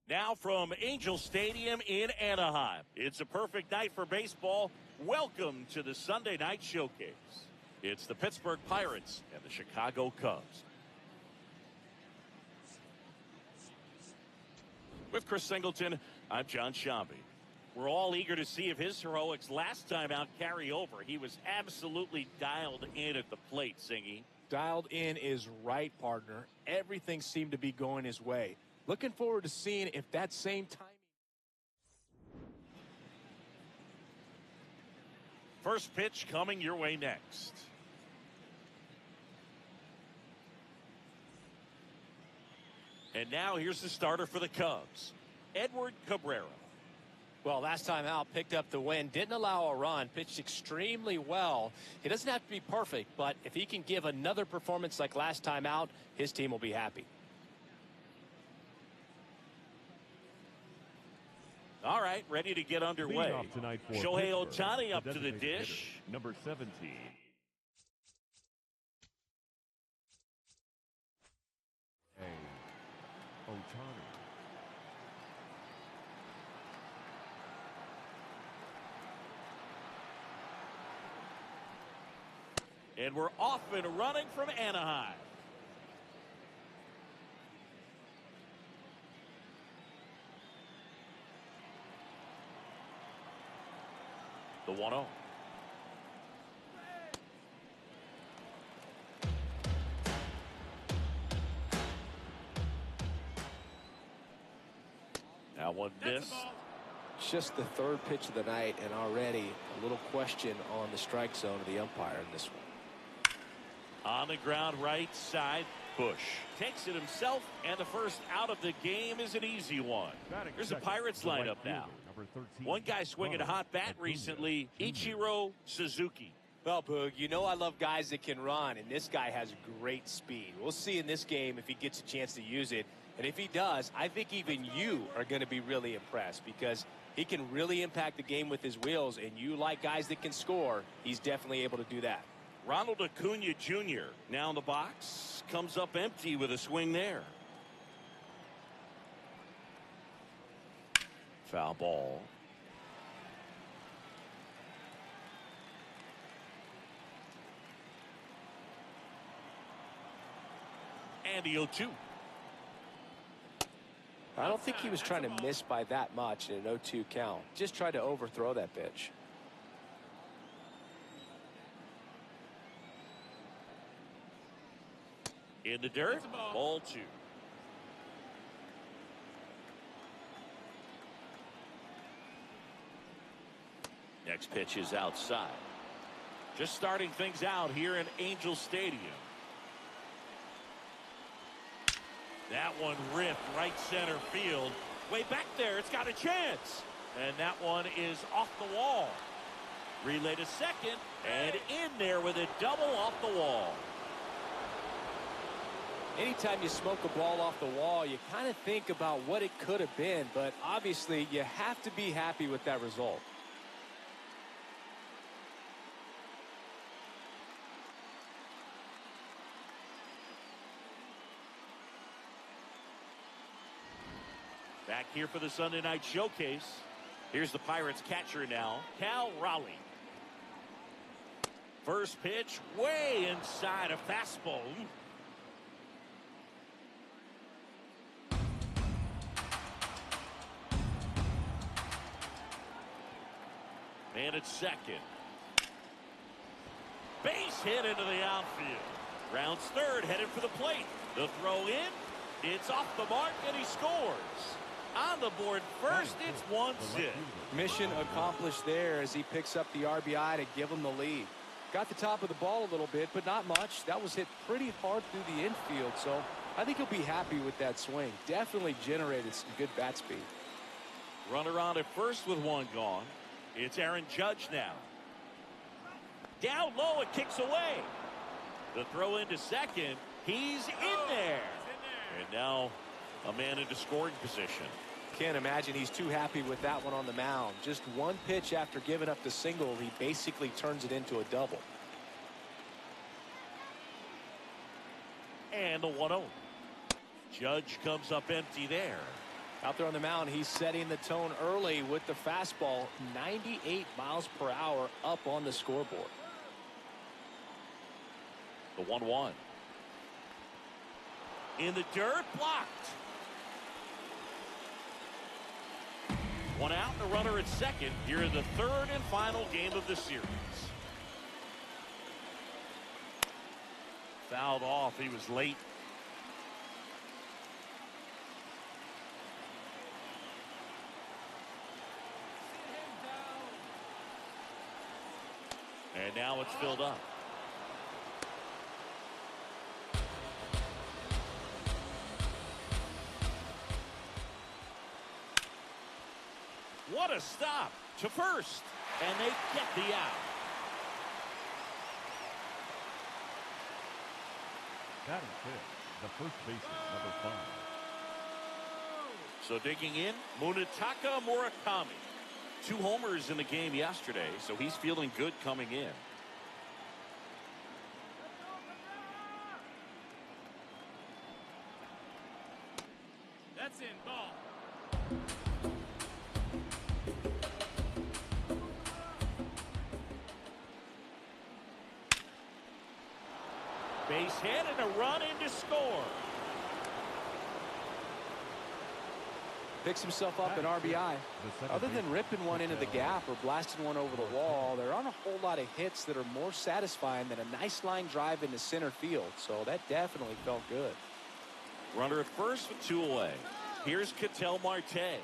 Now from Angel Stadium in Anaheim, it's a perfect night for baseball. Welcome to the Sunday Night Showcase. It's the Pittsburgh Pirates and the Chicago Cubs. With Chris Singleton, I'm John Shambi. We're all eager to see if his heroics last time out carry over. He was absolutely dialed in at the plate, Singy. Dialed in is right, partner. Everything seemed to be going his way. Looking forward to seeing if that same timing. First pitch coming your way next. And now here's the starter for the Cubs, Edward Cabrera. Well, last time out, picked up the win, didn't allow a run, pitched extremely well. He doesn't have to be perfect, but if he can give another performance like last time out, his team will be happy. All right, ready to get underway. Shohei Ohtani up to the dish. Hitter, number 17. Ohtani. And we're off and running from Anaheim. The 1-0. Now one miss. Just the third pitch of the night, and already a little question on the strike zone of the umpire in this one. On the ground, right side, Bush takes it himself, and the first out of the game is an easy one. Here's the Pirates lineup now. One guy swinging a hot bat recently, Ichiro Suzuki. Well, Boog, you know I love guys that can run, and this guy has great speed. We'll see in this game if he gets a chance to use it. And if he does, I think even you are going to be really impressed because he can really impact the game with his wheels, and you like guys that can score, he's definitely able to do that. Ronald Acuna Jr. now in the box, comes up empty with a swing there. Foul ball. And the 0-2. I don't think he was trying to miss by that much in an 0-2 count. Just tried to overthrow that pitch. In the dirt, ball 2. Next pitch is outside. Just starting things out here in Angel Stadium. That one ripped right center field. Way back there, it's got a chance. And that one is off the wall. Relay to second, and in there with a double off the wall. Anytime you smoke a ball off the wall, you kind of think about what it could have been, but obviously you have to be happy with that result. Back here for the Sunday Night Showcase. Here's the Pirates catcher now, Cal Raleigh. First pitch way inside a fastball. And it's second. Base hit into the outfield. Rounds third, headed for the plate. The throw in. It's off the mark, and he scores. On the board first, it's 1-0. Mission accomplished there as he picks up the RBI to give him the lead. Got the top of the ball a little bit, but not much. That was hit pretty hard through the infield, so I think he'll be happy with that swing. Definitely generated some good bat speed. Runner on at first with one gone. It's Aaron Judge now. Down low, it kicks away. The throw into second. He's in there. And now a man into scoring position. Can't imagine he's too happy with that one on the mound. Just one pitch after giving up the single, he basically turns it into a double. And the 1-0. Judge comes up empty there. Out there on the mound, he's setting the tone early with the fastball. 98 miles per hour up on the scoreboard. The 1-1. In the dirt, blocked. One out and a runner at second here in the third and final game of the series. Fouled off. He was late. And now it's filled up. What a stop to first, and they get the out. Batting fifth, the first baseman, number 5. So digging in, Munetaka Murakami. 2 homers in the game yesterday, so he's feeling good coming in. That's in, ball. Base hit and a run in to score. Picks himself up an RBI. Other than ripping one into the gap or blasting one over the wall, there aren't a whole lot of hits that are more satisfying than a nice line drive into center field. So that definitely felt good. Runner at first with 2 away. Here's Ketel Marte.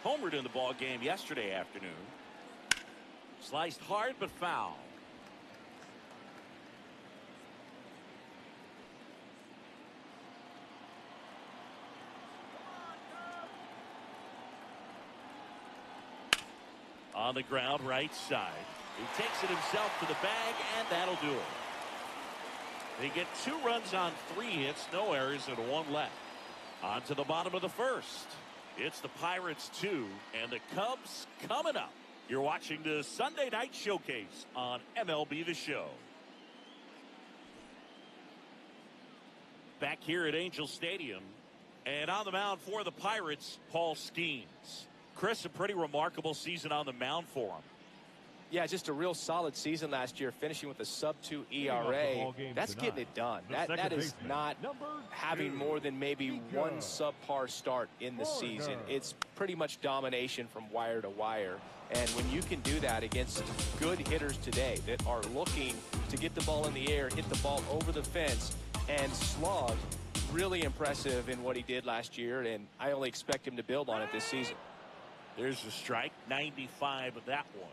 Homered in the ball game yesterday afternoon. Sliced hard but foul. On the ground, right side. He takes it himself to the bag, and that'll do it. They get 2 runs on 3 hits, no errors, and 1 left. On to the bottom of the first. It's the Pirates 2, and the Cubs coming up. You're watching the Sunday Night Showcase on MLB The Show. Back here at Angel Stadium, and on the mound for the Pirates, Paul Skeens. Chris, a pretty remarkable season on the mound for him. Yeah, just a real solid season last year, finishing with a sub-2 ERA. That's getting it done. That is not having more than maybe 1 subpar start in the season. It's pretty much domination from wire to wire. And when you can do that against good hitters today that are looking to get the ball in the air, hit the ball over the fence, and slug, really impressive in what he did last year, and I only expect him to build on it this season. There's the strike, 95 of that one.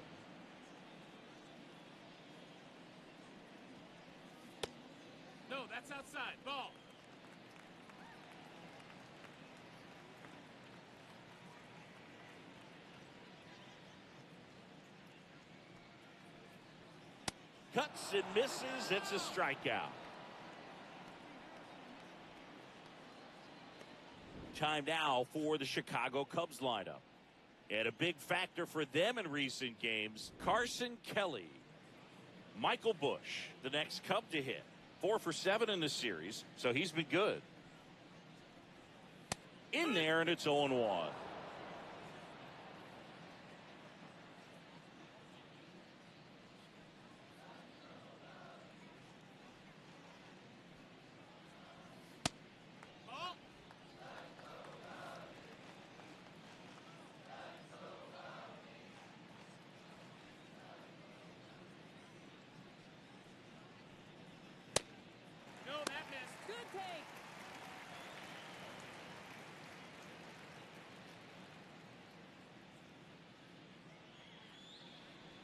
No, that's outside. Ball. Cuts and misses. It's a strikeout. Time now for the Chicago Cubs lineup. And a big factor for them in recent games, Carson Kelly. Michael Busch, the next Cub to hit. 4 for 7 in the series, so he's been good. In there, and it's 0-1.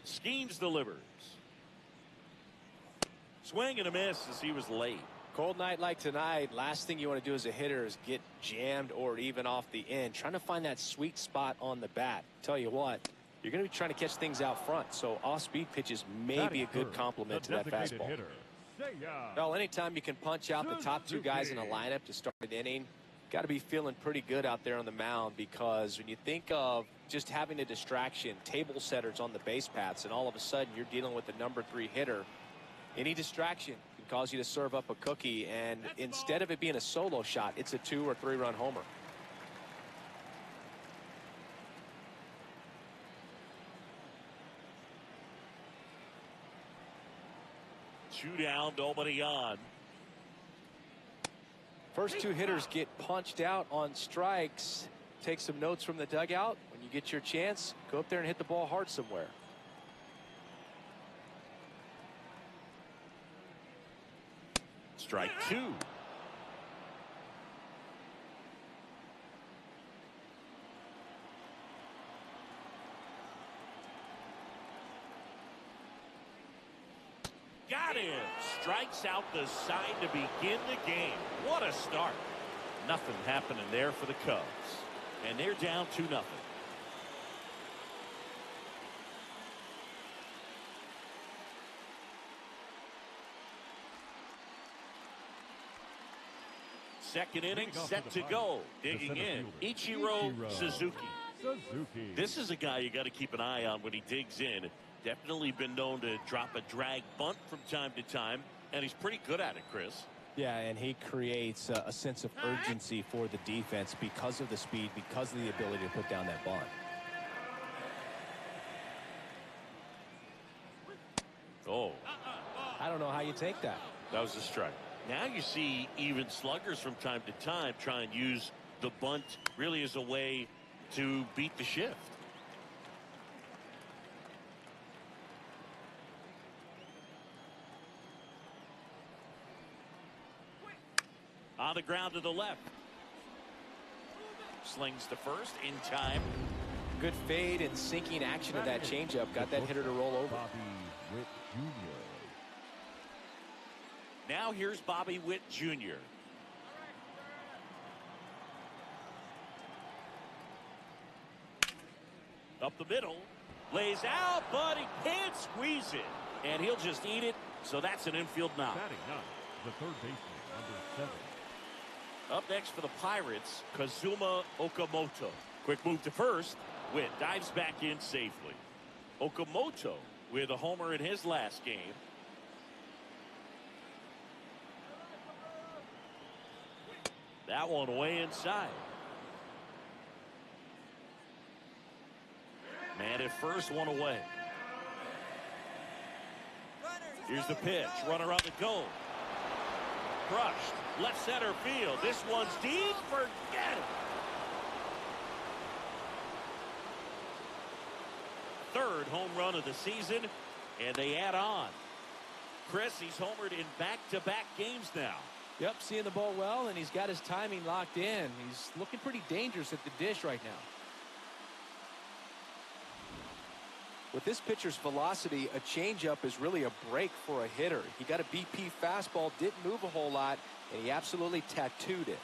Skeens delivers. Swing and a miss as he was late. Cold night like tonight, last thing you want to do as a hitter is get jammed or even off the end. Trying to find that sweet spot on the bat. Tell you what, you're going to be trying to catch things out front, so off-speed pitches may be a good complement to that fastball. Well, anytime you can punch out the top 2 guys in a lineup to start an inning, got to be feeling pretty good out there on the mound, because when you think of just having a distraction, table setters on the base paths, and all of a sudden you're dealing with the number 3 hitter, any distraction can cause you to serve up a cookie, and instead of it being a solo shot, it's a 2 or 3 run homer. 2 down, nobody on. First two hitters get punched out on strikes. Take some notes from the dugout. When you get your chance, go up there and hit the ball hard somewhere. Strike 2. Got him. Strikes out the side to begin the game. What a start. Nothing happening there for the Cubs. And they're down 2-0. Second inning set to go. Digging in, Ichiro Suzuki. This is a guy you got to keep an eye on when he digs in. Definitely been known to drop a drag bunt from time to time, and he's pretty good at it, Chris. Yeah, and he creates a sense of urgency for the defense because of the speed, because of the ability to put down that bunt. Oh. I don't know how you take that. That was a strike. Now you see even sluggers from time to time try and use the bunt really as a way to beat the shift. On the ground to the left. Slings to first in time. Good fade and sinking action of that changeup. Got that hitter to roll over. Now here's Bobby Witt Jr. Up the middle. Lays out, but he can't squeeze it. And he'll just eat it. So that's an infield knock. Batting up, the third baseman, number 7. Up next for the Pirates, Kazuma Okamoto. Quick move to first. Witt dives back in safely. Okamoto with a homer in his last game. That one way inside. Man at first, one away. Here's the pitch. Runner on the go. Crushed. Left center field. This one's deep. Forget it. Third home run of the season, and they add on. Chris, he's homered in back-to-back games now. Yep, seeing the ball well, and he's got his timing locked in. He's looking pretty dangerous at the dish right now. With this pitcher's velocity, a changeup is really a break for a hitter. He got a BP fastball, didn't move a whole lot, and he absolutely tattooed it.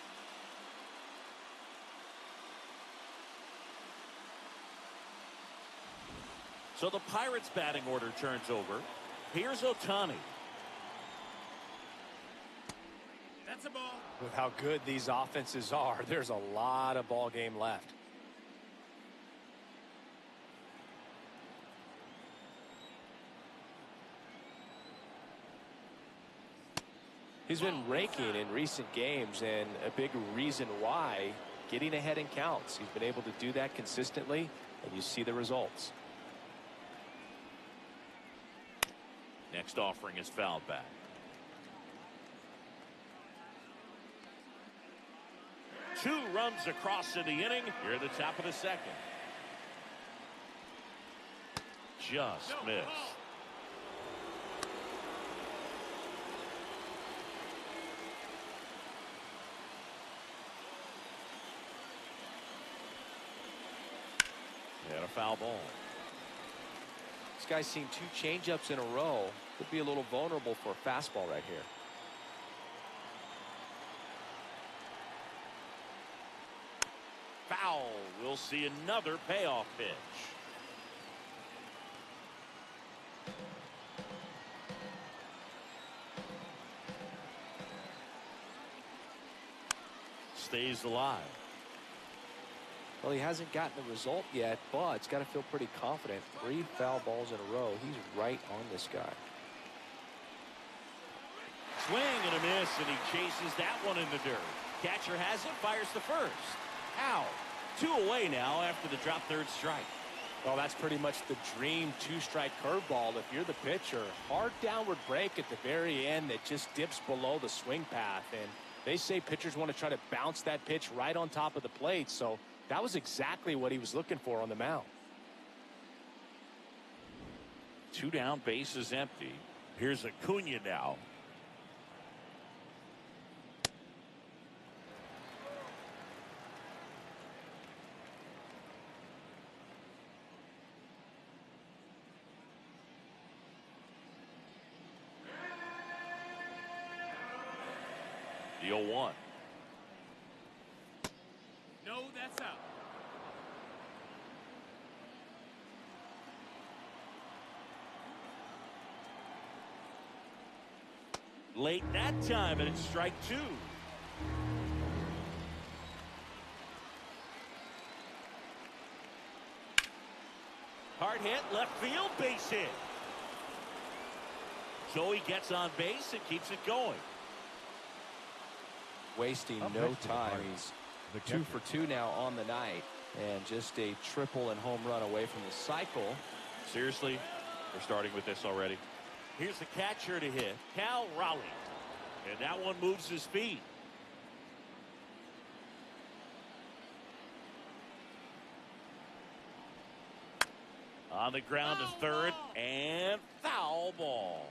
So the Pirates' batting order turns over. Here's Ohtani. That's a ball. With how good these offenses are, there's a lot of ball game left. He's been raking in recent games, and a big reason why, getting ahead in counts. He's been able to do that consistently, and you see the results. Next offering is fouled back. Two runs across in the inning here at the top of the second. Just missed. And a foul ball. This guy's seen two changeups in a row. Could be a little vulnerable for a fastball right here. Foul. We'll see another payoff pitch. Stays alive. Well, he hasn't gotten the result yet, but he's got to feel pretty confident. 3 foul balls in a row. He's right on this guy. Swing and a miss, and he chases that one in the dirt. Catcher has it, fires the first. Out. 2 away now after the drop third strike. Well, that's pretty much the dream two-strike curveball if you're the pitcher. Hard downward break at the very end that just dips below the swing path. And they say pitchers want to try to bounce that pitch right on top of the plate. So that was exactly what he was looking for on the mound. 2 down, bases empty. Here's Acuna now. The 0-1. No, that's out. Late that time, and it's strike 2. Hard hit, left field, base hit. So he gets on base and keeps it going. Wasting no time. He's 2 for 2 now on the night, and just a triple and home run away from the cycle. Seriously, we're starting with this already. Here's the catcher to hit, Cal Raleigh, and that one moves his feet. On the ground to third, and foul ball.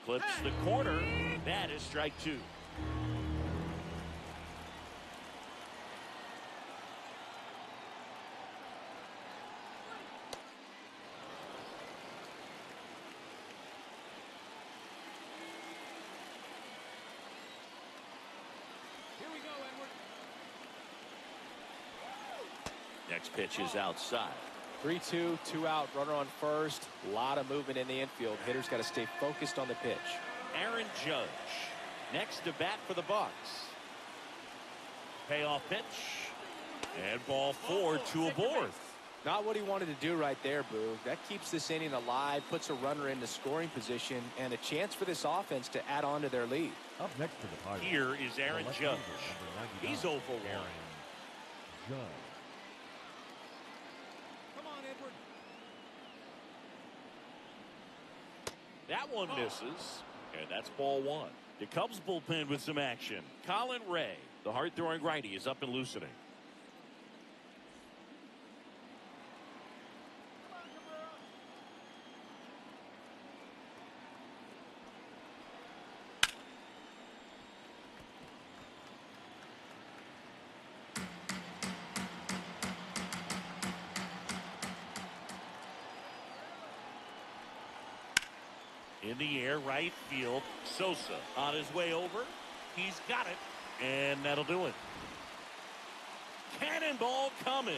Clips the corner. That is strike 2. Here we go, Edward. Next pitch is outside. 3-2, 2 out, runner on first. A lot of movement in the infield. Hitters got to stay focused on the pitch. Aaron Judge next to bat for the Bucks. Payoff pitch, and ball 4, 2 aboard. Not what he wanted to do right there, Boog. That keeps this inning alive, puts a runner in the scoring position, and a chance for this offense to add on to their lead. Up next to the Pirates. Here is Aaron Judge. He's 0 for 1. Judge. Come on, Edward. That one misses, and that's ball 1. The Cubs bullpen with some action. Colin Ray, the hard-throwing righty, is up and loosening. In the air, right field. Sosa on his way over. He's got it, and that'll do it. Cannonball coming.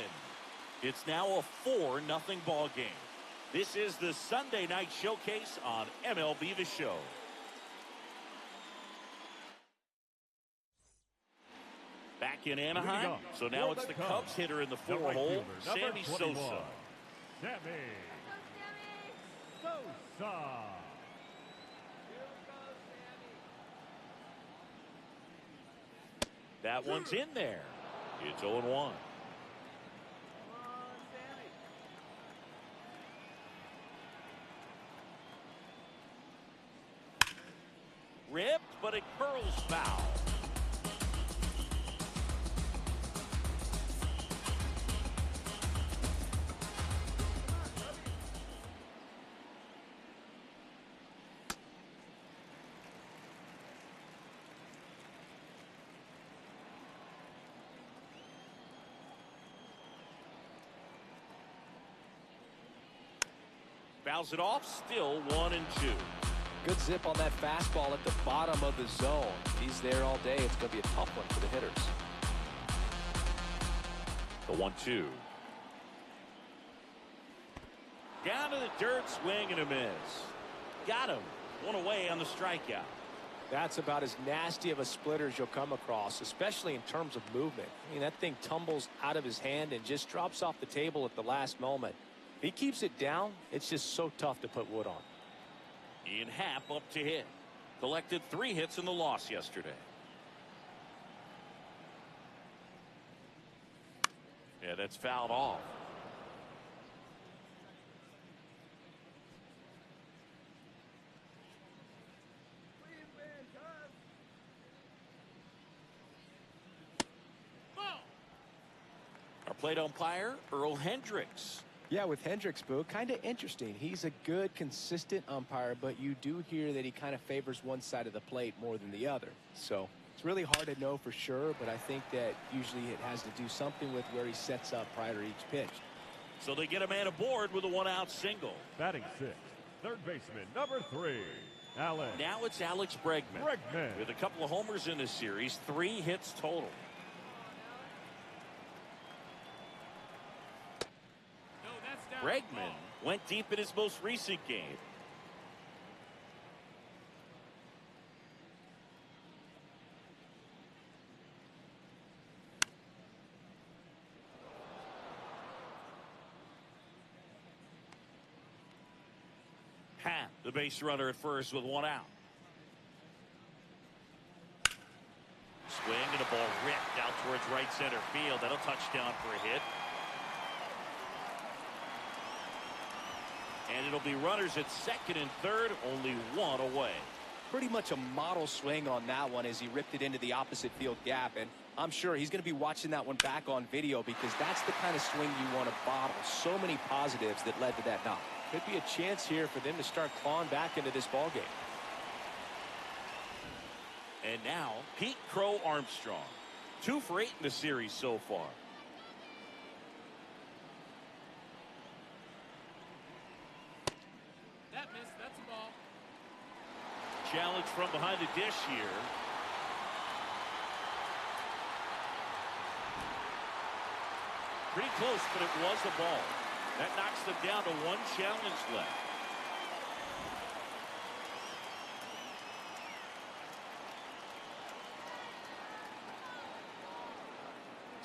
It's now a 4-0 ball game. This is the Sunday night showcase on MLB The Show. Back in Anaheim, so now it's the Cubs hitter in the 4-hole, Sammy Sosa. Sammy Sosa. That one's in there. It's 0-1. Ripped, but it curls foul. Fouls it off, still 1-2. Good zip on that fastball at the bottom of the zone. He's there all day. It's going to be a tough one for the hitters. The 1-2. Down to the dirt, swing and a miss. Got him. One away on the strikeout. That's about as nasty of a splitter as you'll come across, especially in terms of movement. I mean, that thing tumbles out of his hand and just drops off the table at the last moment. If he keeps it down, it's just so tough to put wood on. Ian Happ up to hit. Collected 3 hits in the loss yesterday. Yeah, that's fouled off. Our plate umpire, Earl Hendricks. Yeah, with Hendricks, Boo, kind of interesting. He's a good, consistent umpire, but you do hear that he kind of favors one side of the plate more than the other. So it's really hard to know for sure, but I think that usually it has to do something with where he sets up prior to each pitch. So they get a man aboard with a 1-out single. Batting 6th, third baseman, number 3, Alex. Now it's Alex Bregman. With a couple of homers in this series, 3 hits total. Bregman went deep in his most recent game. Happ, the base runner at first with 1 out. Swing and a ball ripped out towards right center field. That'll touch down for a hit. And it'll be runners at second and third, only 1 away. Pretty much a model swing on that one as he ripped it into the opposite field gap. And I'm sure he's going to be watching that one back on video because that's the kind of swing you want to bottle. So many positives that led to that knock. Could be a chance here for them to start clawing back into this ball game. And now, Pete Crow Armstrong. 2 for 8 in the series so far. Challenge from behind the dish here. Pretty close, but it was a ball. That knocks them down to 1 challenge left.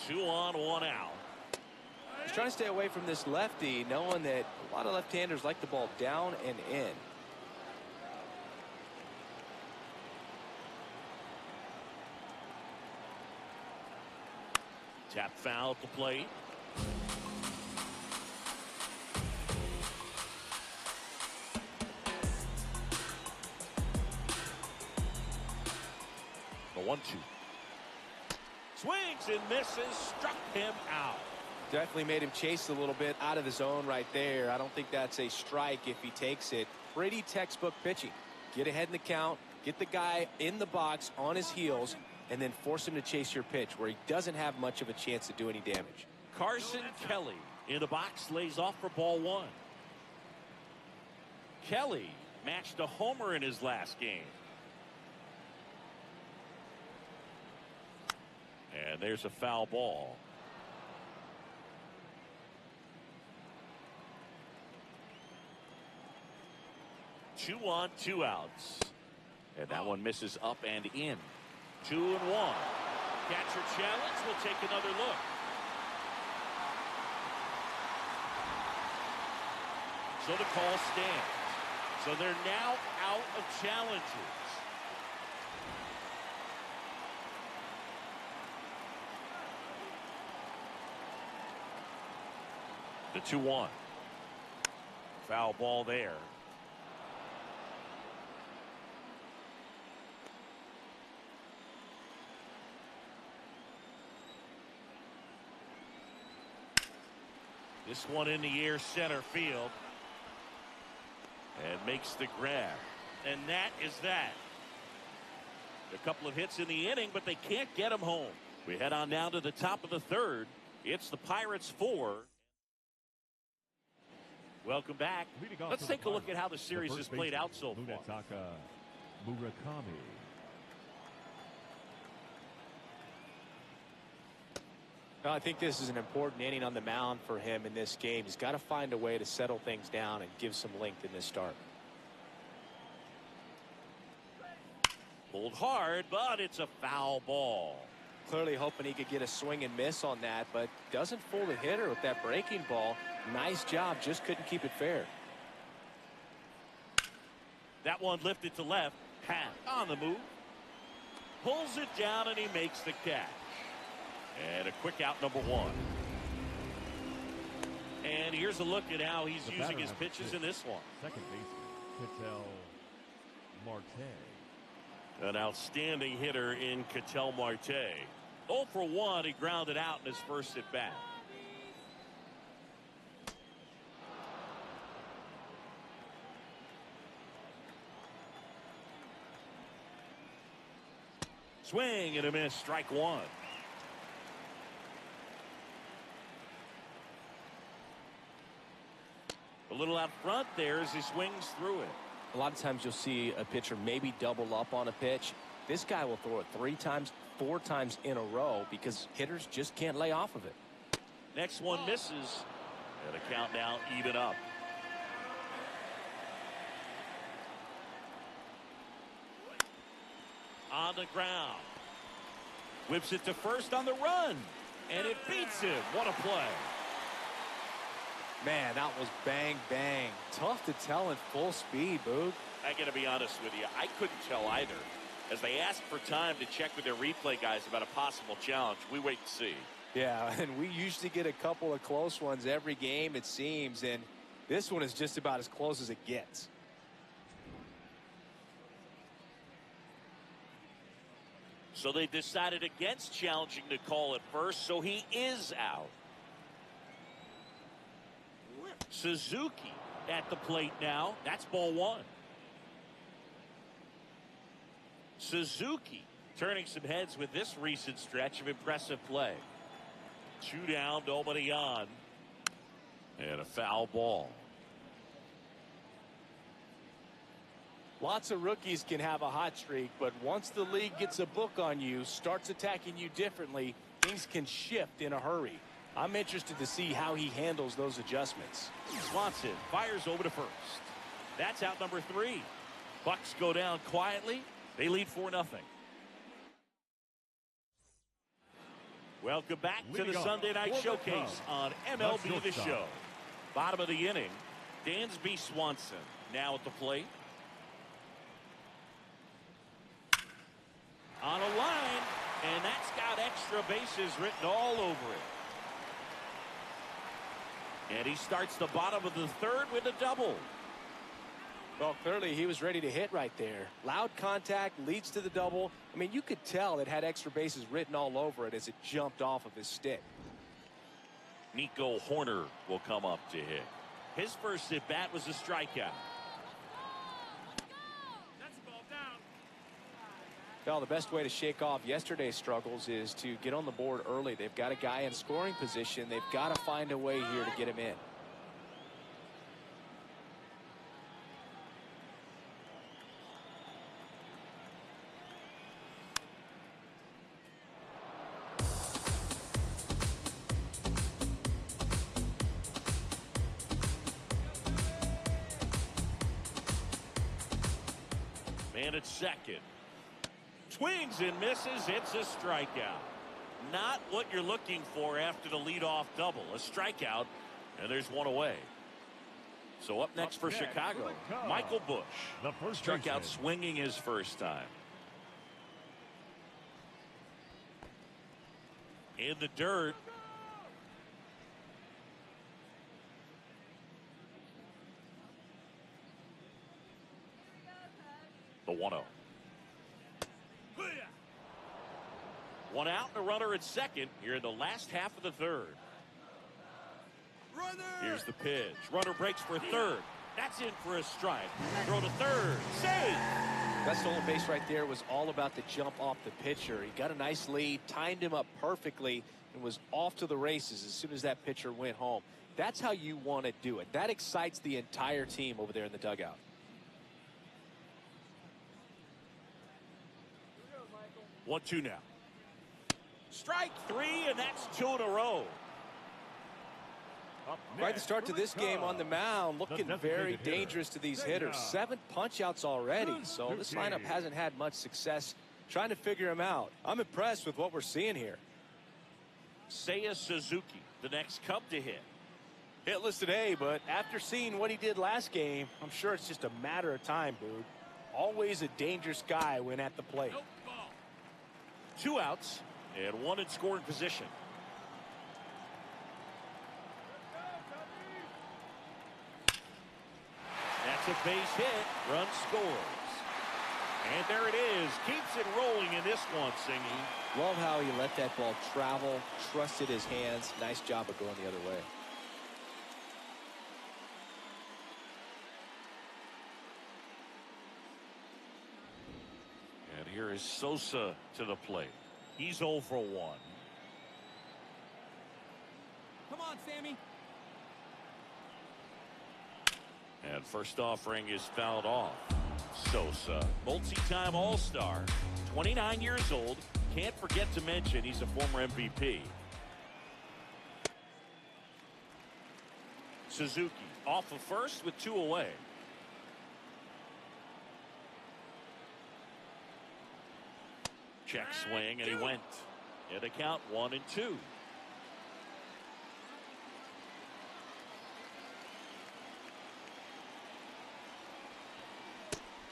Two on, 1 out. He's trying to stay away from this lefty, knowing that a lot of left-handers like the ball down and in. Tap foul at the plate. The 1-2. Swings and misses. Struck him out. Definitely made him chase a little bit out of the zone right there. I don't think that's a strike if he takes it. Pretty textbook pitching. Get ahead in the count. Get the guy in the box on his heels. And then force him to chase your pitch where he doesn't have much of a chance to do any damage. Carson Kelly in the box lays off for ball 1. Kelly matched a homer in his last game. And there's a foul ball. Two on, 2 outs. And that one misses up and in. 2-1. Catcher challenge. We'll take another look. So the call stands. So they're now out of challenges. The 2-1. Foul ball there. This one in the air center field. And makes the grab. And that is that. A couple of hits in the inning, but they can't get him home. We head on down to the top of the 3rd. It's the Pirates 4. Welcome back. Let's take a look at how the series has played out so far. Murakami. I think this is an important inning on the mound for him in this game. He's got to find a way to settle things down and give some length in this start. Pulled hard, but it's a foul ball. Clearly hoping he could get a swing and miss on that, but doesn't fool the hitter with that breaking ball. Nice job, just couldn't keep it fair. That one lifted to left. Hat on the move. Pulls it down, and he makes the catch. And a quick out, number one. And here's a look at how he's using his pitches in this one. Second baseman, Ketel Marte. An outstanding hitter in Ketel Marte. 0 for 1, he grounded out in his first at bat. Swing and a miss, strike one. A little out front there as he swings through it. A lot of times you'll see a pitcher maybe double up on a pitch. This guy will throw it 3 times, 4 times in a row because hitters just can't lay off of it. Next one misses. And the count now even up. On the ground. Whips it to first on the run. And it beats him. What a play. Man, that was bang, bang. Tough to tell in full speed, Boog. I got to be honest with you. I couldn't tell either. As they asked for time to check with their replay guys about a possible challenge, we wait to see. Yeah, and we usually get a couple of close ones every game, it seems. And this one is just about as close as it gets. So they decided against challenging the call at first, so he is out. Suzuki at the plate now. That's ball one. Suzuki turning some heads with this recent stretch of impressive play. 2 down, nobody on. And a foul ball. Lots of rookies can have a hot streak, but once the league gets a book on you, starts attacking you differently, things can shift in a hurry. I'm interested to see how he handles those adjustments. Swanson fires over to first. That's out number 3. Bucks go down quietly. They lead 4-0. Welcome back to the Sunday Night Showcase on MLB The Show. Bottom of the inning. Dansby Swanson now at the plate. On a line, and that's got extra bases written all over it. And he starts the bottom of the 3rd with a double. Well, clearly he was ready to hit right there. Loud contact leads to the double. I mean, you could tell it had extra bases written all over it as it jumped off of his stick. Nico Horner will come up to hit. His first at bat was a strikeout. That's a ball down. Well, the best way to shake off yesterday's struggles is to get on the board early. They've got a guy in scoring position. They've got to find a way here to get him in. Man at second. Swings and misses. It's a strikeout. Not what you're looking for after the leadoff double. A strikeout, and there's one away. So up next for Chicago, Michael Busch. Struck out swinging his first time. In the dirt. The 1-0. One out and a runner at second here in the last half of the 3rd. Runner! Here's the pitch. Runner breaks for 3rd. That's in for a strike. Throw to 3rd. Save! That stolen base right there was all about the jump off the pitcher. He got a nice lead, timed him up perfectly, and was off to the races as soon as that pitcher went home. That's how you want to do it. That excites the entire team over there in the dugout. One, 2 now. Strike 3, and that's 2 in a row. Right to start to this game on the mound, looking very dangerous to these hitters. 7 punch-outs already, so this lineup hasn't had much success trying to figure him out. I'm impressed with what we're seeing here. Seiya Suzuki, the next Cub to hit. Hitless today, but after seeing what he did last game, I'm sure it's just a matter of time, dude. Always a dangerous guy when at the plate. Nope, ball. 2 outs and 1 in scoring position. That's a base hit. Run scores. And there it is. Keeps it rolling in this one, Singy. Love how he let that ball travel, trusted his hands. Nice job of going the other way. And here is Sosa to the plate. He's 0 for 1. Come on, Sammy. And first offering is fouled off. Sosa, multi-time All-Star, 29 years old. Can't forget to mention he's a former MVP. Suzuki off of first with 2 away. Check swing, and he went. And a count 1 and 2.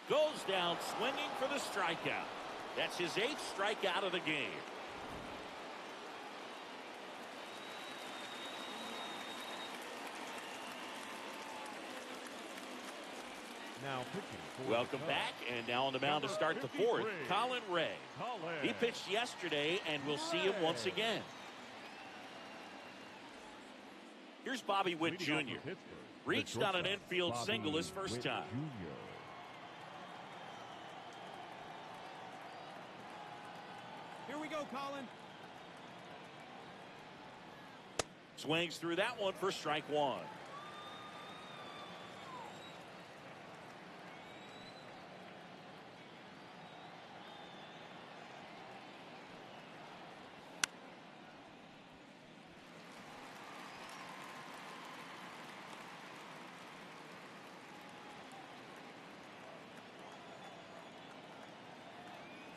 Goes down swinging for the strikeout. That's his 8th strikeout of the game. Now pitching for Welcome the back, and now on the mound to start the 4th, Colin Ray. He pitched yesterday, and we'll see him once again. Here's Bobby Witt Jr. Reached on an infield single his first time. Here we go, Colin. Swings through that one for strike 1.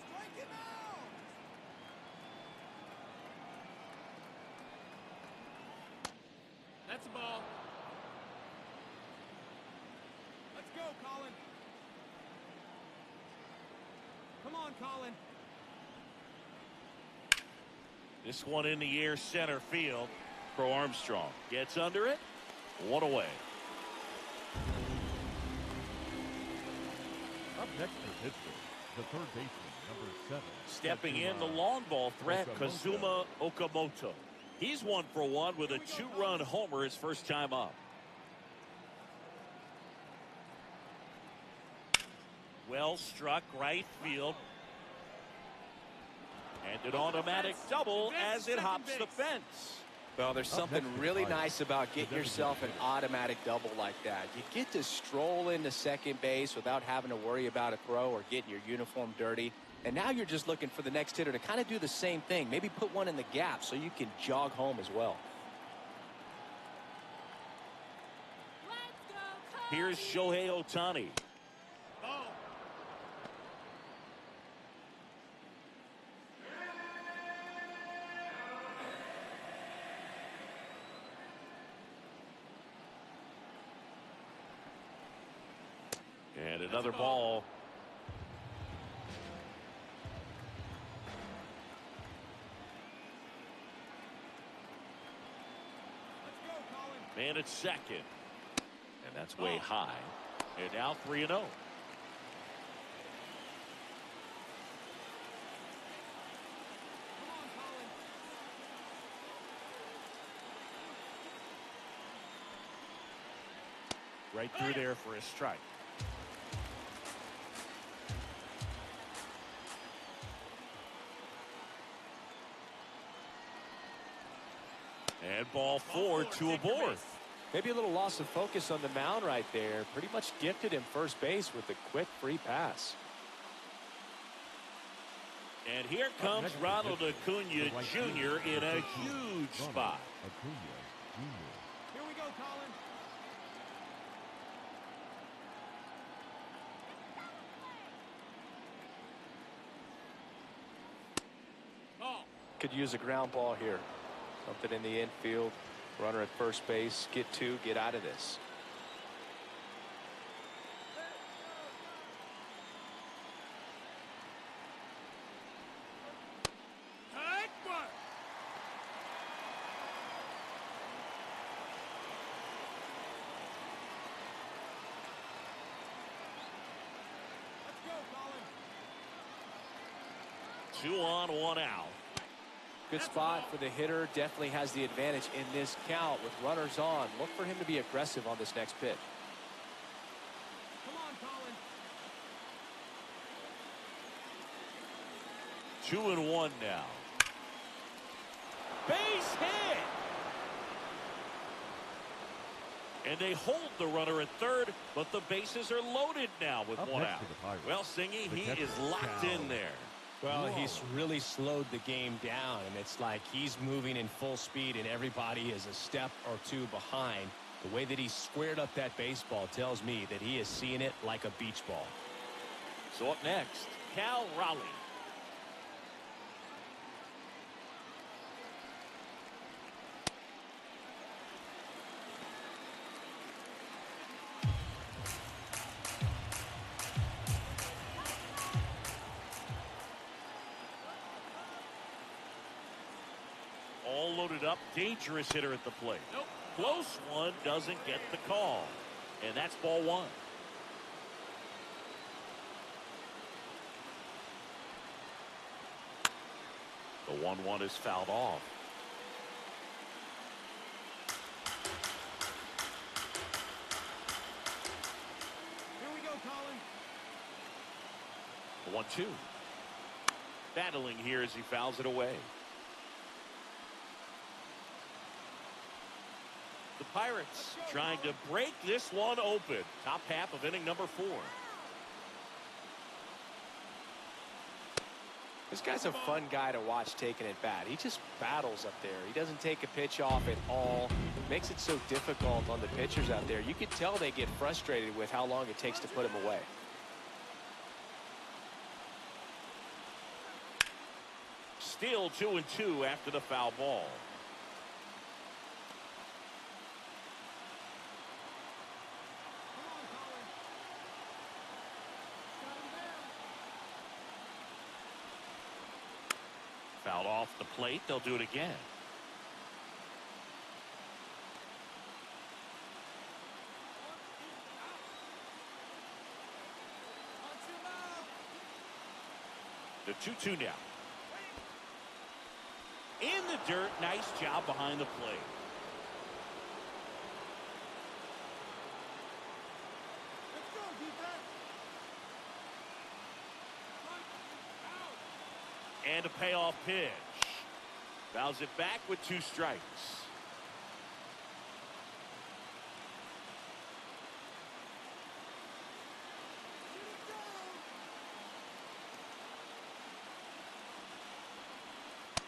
Strike him out. That's a ball. Let's go, Colin. Come on, Colin. This one in the air center field. Pro Armstrong gets under it. 1 away. Up next for Pittsburgh, the third baseman, number 7. Stepping in the long ball threat, Kazuma Okamoto. He's 1 for 1 with a 2-run homer his first time up. Well struck right field. And an automatic double as it hops the fence. Well, there's something really nice about getting yourself an automatic double like that. You get to stroll into second base without having to worry about a throw or getting your uniform dirty. And now you're just looking for the next hitter to kind of do the same thing. Maybe put one in the gap so you can jog home as well. Here's Shohei Ohtani. Ball. And another ball. Let's go, Colin. Man at second. And that's way high. And now 3-0. Come on, Colin. Right through there for a strike. And ball 4, 2 aboard. Maybe a little loss of focus on the mound right there. Pretty much gifted him first base with a quick free pass. And here comes Ronald Acuna Jr. in a huge spot. Acuna Jr. Here we go, Colin. Ball. Could use a ground ball here. Something in the infield. Runner at first base, get two, get out of this. Two on, one out. Good spot for the hitter. Definitely has the advantage in this count with runners on. Look for him to be aggressive on this next pitch. Come on, Colin. 2-1 now. Base hit. And they hold the runner at third, but the bases are loaded now with one out. Well, Singy, he is locked in there. Well, he's really slowed the game down, and it's like he's moving in full speed, and everybody is a step or two behind. The way that he squared up that baseball tells me that he is seeing it like a beach ball. So up next, Cal Raleigh. All loaded up, dangerous hitter at the plate. Nope. Close one, doesn't get the call. And that's ball one. The 1-1 is fouled off. Here we go, Colin. The 1-2. Battling here as he fouls it away. The Pirates trying to break this one open. Top half of inning number 4. This guy's a fun guy to watch taking at bat. He just battles up there. He doesn't take a pitch off at all. Makes it so difficult on the pitchers out there. You can tell they get frustrated with how long it takes to put him away. Still 2-2 after the foul ball. Fouled off the plate. They'll do it again. The 2-2 now. In the dirt. Nice job behind the plate. Let's go, defense. And a payoff pitch. Fouls it back with 2 strikes.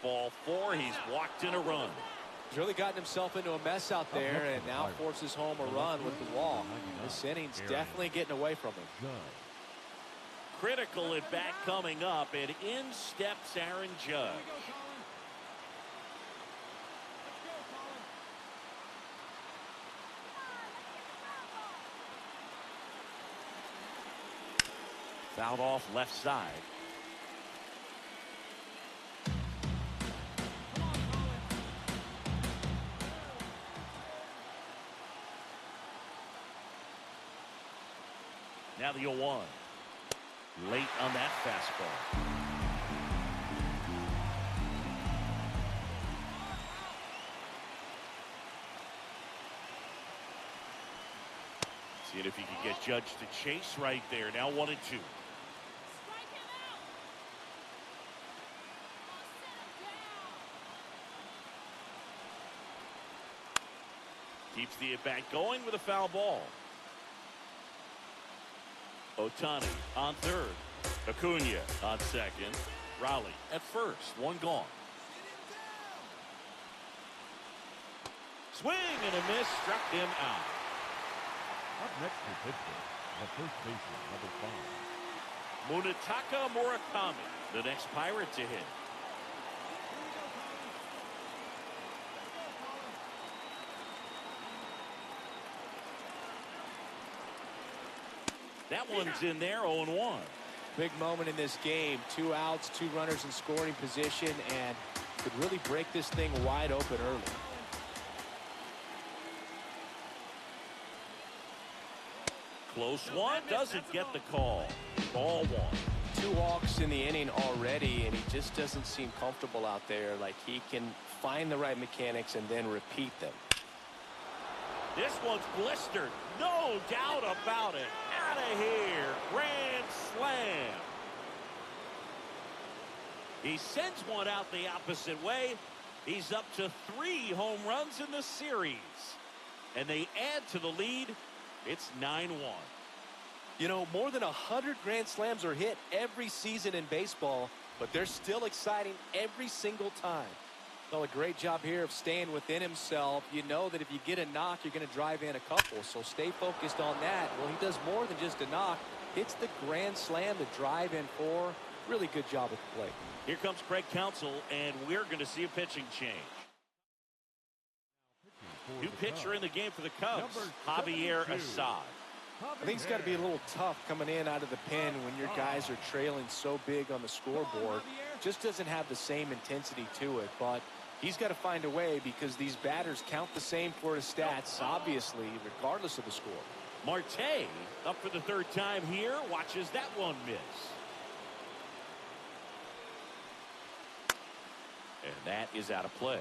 Ball 4. He's walked in a run. He's really gotten himself into a mess out there and now forces home a run with the wall. This inning's definitely getting away from him. Critical at bat coming up, and in steps Aaron Judge. Fouled off left side. Now the 0-1. Late on that fastball. Seeing if he can get Judge to chase right there. Now 1-2. Keeps the at-bat going with a foul ball. Ohtani on third. Acuna on second. Raleigh at first. One gone. Swing and a miss. Struck him out. Up next to Pittsburgh, the first baseman, number 5. Munetaka Murakami, the next Pirate to hit. That one's in there, 0-1. Big moment in this game. 2 outs, 2 runners in scoring position, and could really break this thing wide open early. Close one, doesn't get the call. Ball 1. 2 walks in the inning already, and he just doesn't seem comfortable out there. Like he can find the right mechanics and then repeat them. This one's blistered. No doubt about it. Out of here. Grand slam. He sends one out the opposite way. He's up to 3 home runs in the series. And they add to the lead. It's 9-1. You know, more than 100 grand slams are hit every season in baseball, but they're still exciting every single time. Well, a great job here of staying within himself. You know that if you get a knock, you're going to drive in a couple, so stay focused on that. Well, he does more than just a knock. Hits the grand slam to drive in 4. Really good job at the plate. Here comes Craig Counsell, and we're going to see a pitching change. New pitcher in the game for the Cubs, Javier Assad. I think it's got to be a little tough coming in out of the pen when your guys are trailing so big on the scoreboard. Just doesn't have the same intensity to it, but he's got to find a way because these batters count the same for his stats, obviously, regardless of the score. Marte, up for the 3rd time here, watches that one miss. And that is out of play.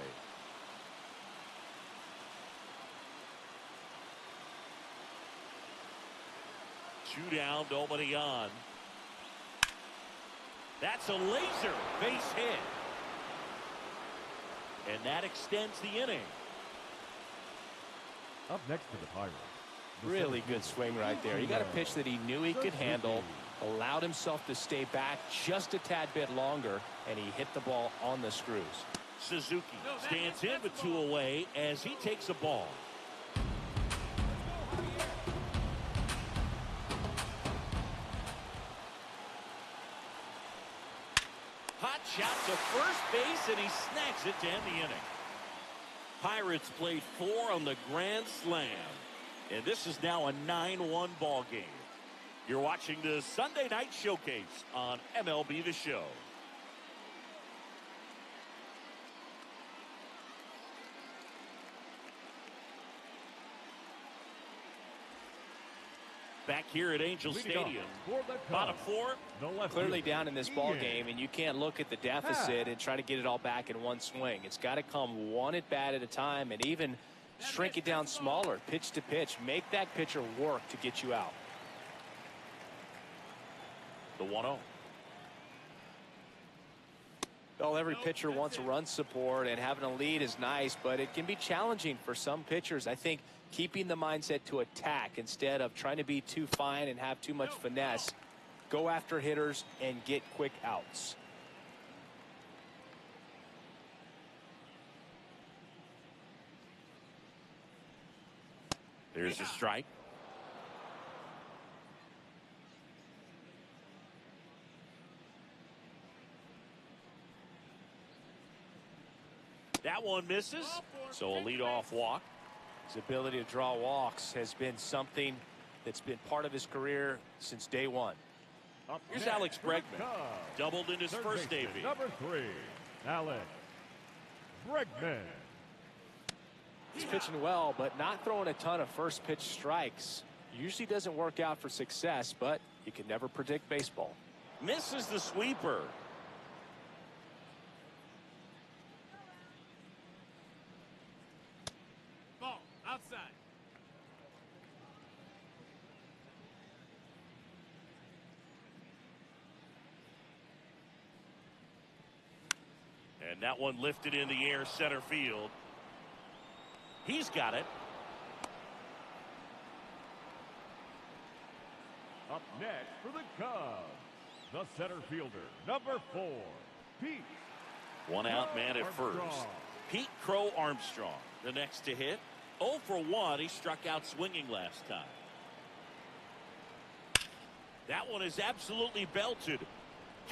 Two down, nobody on. That's a laser base hit. And that extends the inning. Up next to the Pirates. Really good swing right there. He got a pitch that he knew he could handle, allowed himself to stay back just a tad bit longer, and he hit the ball on the screws. Suzuki stands in with 2 away as he takes a ball. Hot shot to first base, and he snags it to end the inning. Pirates played 4 on the grand slam, and this is now a 9-1 ball game. You're watching the Sunday Night Showcase on MLB The Show. Back here at Angel Stadium, bottom 4. Clearly down in this ball game, and you can't look at the deficit and try to get it all back in one swing. It's got to come one at bat at a time, and even shrink it down smaller, pitch to pitch. Make that pitcher work to get you out. The 1-0. Well, every pitcher wants run support, and having a lead is nice, but it can be challenging for some pitchers. I think keeping the mindset to attack instead of trying to be too fine and have too much finesse. Go after hitters and get quick outs. There's a strike. That one misses, so a leadoff walk. His ability to draw walks has been something that's been part of his career since day one. Here's Alex Bregman. Doubled in his first debut. Number 3, Alex Bregman. He's pitching well, but not throwing a ton of first pitch strikes. Usually doesn't work out for success, but you can never predict baseball. Misses the sweeper. Ball outside. And that one lifted in the air, center field. He's got it. Up next for the Cubs, the center fielder, number 4, Pete. One out man at first. Armstrong. Pete Crow Armstrong, the next to hit. 0 for 1. He struck out swinging last time. That one is absolutely belted.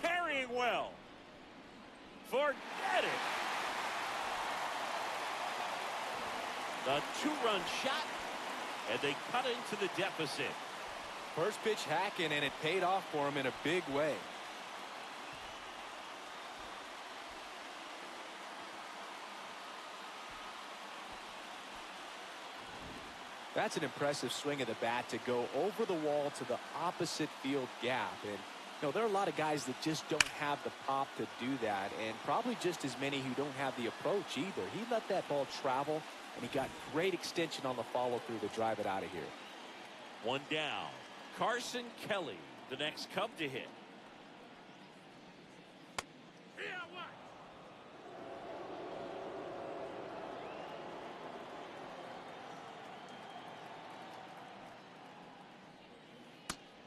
Carrying well. Forget it. The 2-run shot, and they cut into the deficit. First pitch hacking, and it paid off for him in a big way. That's an impressive swing of the bat to go over the wall to the opposite field gap. And you know, there are a lot of guys that just don't have the pop to do that, and probably just as many who don't have the approach either. He let that ball travel, and he got great extension on the follow-through to drive it out of here. One down. Carson Kelly, the next Cub to hit.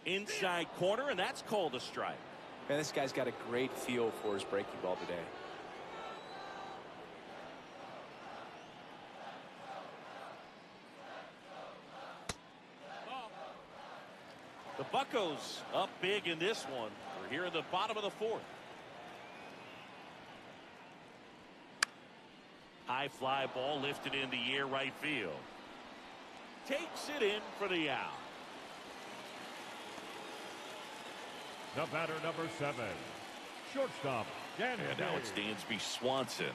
Inside corner, and that's called a strike. Man, this guy's got a great feel for his breaking ball today. The Buccos up big in this one. We're here in the bottom of the fourth. High fly ball lifted in the air right field. Takes it in for the out. The batter, number 7, shortstop, Dan. And now it's Dansby Swanson.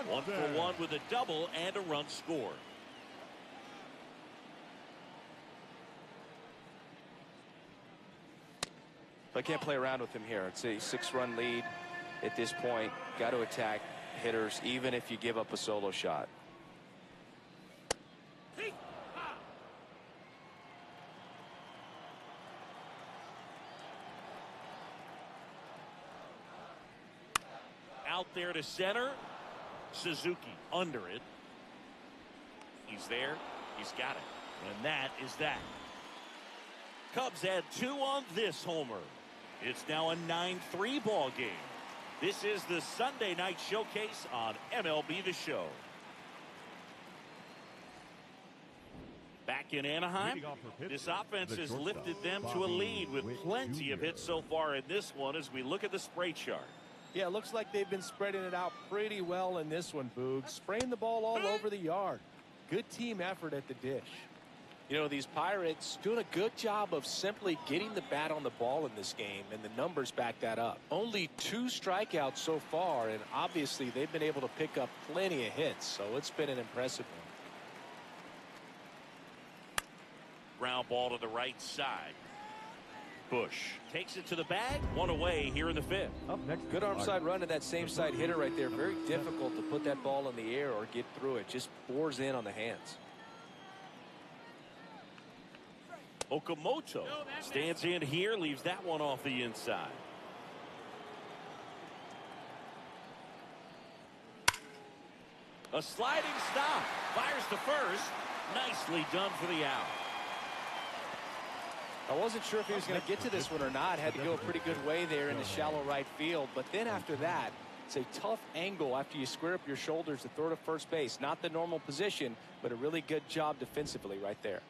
1 for 1 with a double and a run scored. I can't play around with him here. It's a 6-run lead at this point. Got to attack hitters, even if you give up a solo shot. Out there to center. Suzuki under it. He's there. He's got it. And that is that. Cubs had 2 on this homer. It's now a 9-3 ball game. This is the Sunday night showcase on MLB The Show. Back in Anaheim, this offense has lifted them to a lead with plenty of hits so far in this one as we look at the spray chart. Yeah, it looks like they've been spreading it out pretty well in this one, Boog. Spraying the ball all over the yard. Good team effort at the dish. You know, these Pirates doing a good job of simply getting the bat on the ball in this game, and the numbers back that up. Only 2 strikeouts so far, and obviously they've been able to pick up plenty of hits, so it's been an impressive one. Ground ball to the right side. Bush takes it to the bag. 1 away here in the 5th. Up next, Good arm side run to that same side hitter right there. Very difficult to put that ball in the air or get through it. Just bores in on the hands. Okamoto stands in here, leaves that one off the inside. A sliding stop. Fires to first. Nicely done for the out. I wasn't sure if he was going to get to this one or not. Had to go a pretty good way there in the shallow right field. But then after that, it's a tough angle after you square up your shoulders to throw to first base. Not the normal position, but a really good job defensively right there.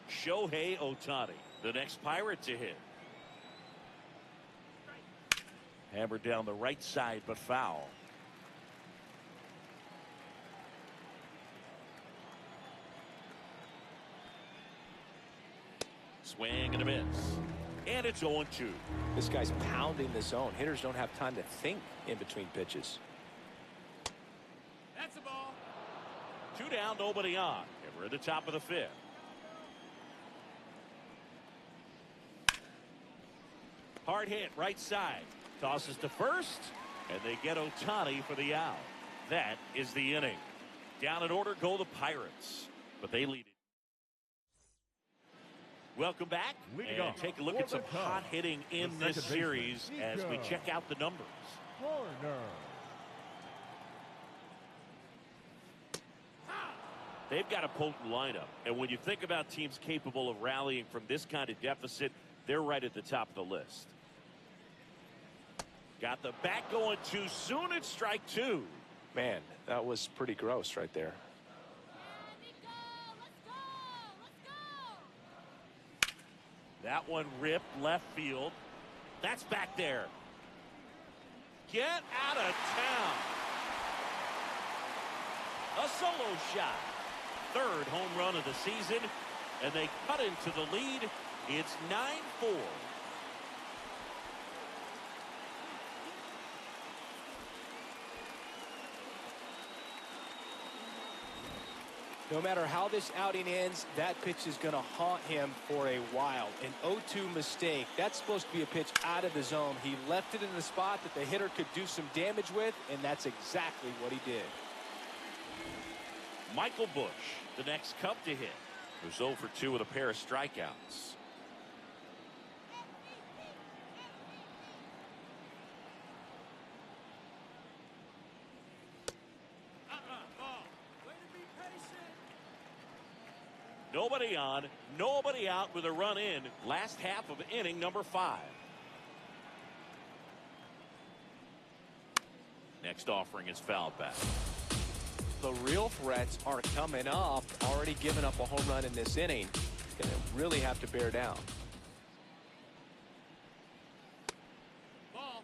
Shohei Ohtani, the next Pirate to hit. Hammered down the right side, but foul. Swing and a miss. And it's 0-2. This guy's pounding the zone. Hitters don't have time to think in between pitches. That's the ball. 2 down, nobody on. And we're at the top of the 5th. Hard hit, right side. Tosses to first, and they get Ohtani for the out. That is the inning. Down in order go the Pirates, but they lead it. Welcome back, and take a look at some hot hitting in this series as we check out the numbers. Corner. They've got a potent lineup, and when you think about teams capable of rallying from this kind of deficit, they're right at the top of the list. Got the bat going too soon. It's strike 2. Man, that was pretty gross right there. That one ripped left field. That's back there. Get out of town. A solo shot. 3rd home run of the season, and they cut into the lead It's 9-4. No matter how this outing ends, that pitch is going to haunt him for a while. An 0-2 mistake. That's supposed to be a pitch out of the zone. He left it in the spot that the hitter could do some damage with, and that's exactly what he did. Michael Bush, the next Cub to hit, who's 0 for 2 with a pair of strikeouts. Nobody on, nobody out with a run in. Last half of inning number 5. Next offering is fouled back. The real threats are coming up. Already given up a home run in this inning. Going to really have to bear down. Ball.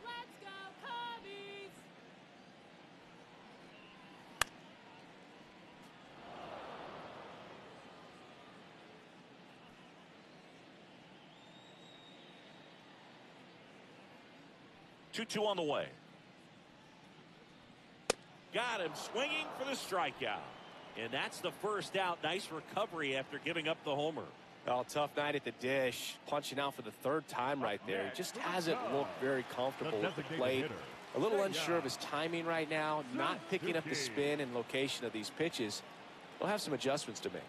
Let's go, Cubbies! Two on the way. Got him swinging for the strikeout. And that's the first out. Nice recovery after giving up the homer. Oh, tough night at the dish. Punching out for the 3rd time right there. He just hasn't looked very comfortable with the plate. A little unsure of his timing right now. Not picking up the spin and location of these pitches. He'll have some adjustments to make.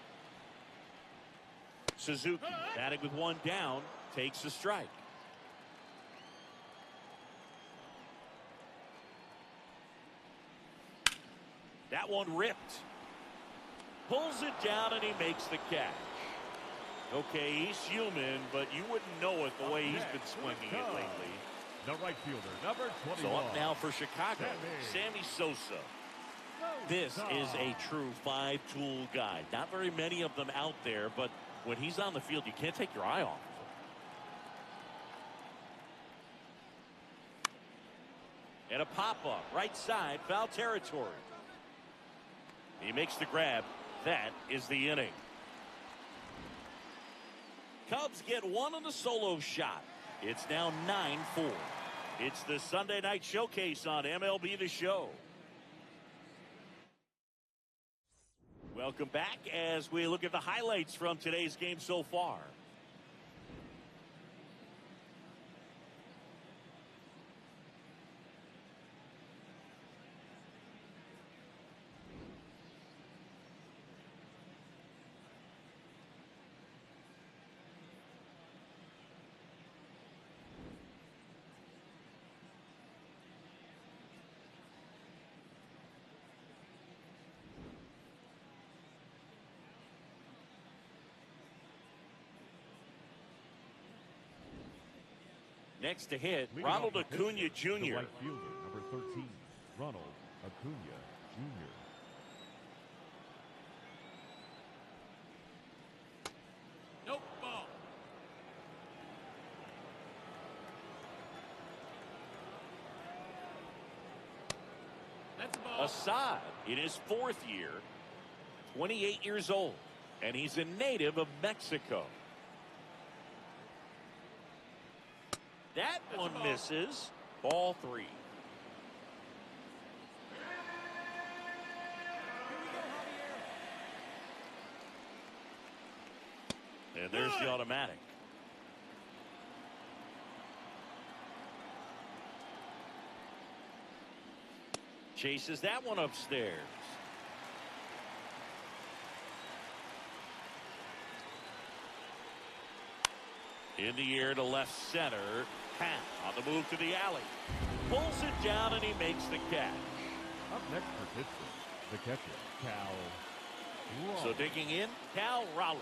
Suzuki batting with 1 down. Takes a strike. That one ripped. Pulls it down and he makes the catch. Okay, he's human, but you wouldn't know it the way he's been swinging it lately. The right fielder, number 21. So up now for Chicago, Sammy Sosa. This is a true 5-tool guy. Not very many of them out there, but when he's on the field, you can't take your eye off of him. And a pop-up, right side, foul territory. He makes the grab. That is the inning. Cubs get one on the solo shot. It's now 9-4. It's the Sunday night showcase on MLB The Show. Welcome back as we look at the highlights from today's game so far. Next to hit, Ronald Acuna Jr. The right fielder, number 13, Ronald Acuna Jr. Nope, ball. That's a ball. Assad in his 4th year, 28 years old, and he's a native of Mexico. That one misses. Ball 3. And there's the automatic. Chases that one upstairs. In the air to left center. Pat on the move to the alley. Pulls it down and he makes the catch. Up next for Pittsburgh, the catcher, Cal Raleigh. So digging in, Cal Raleigh.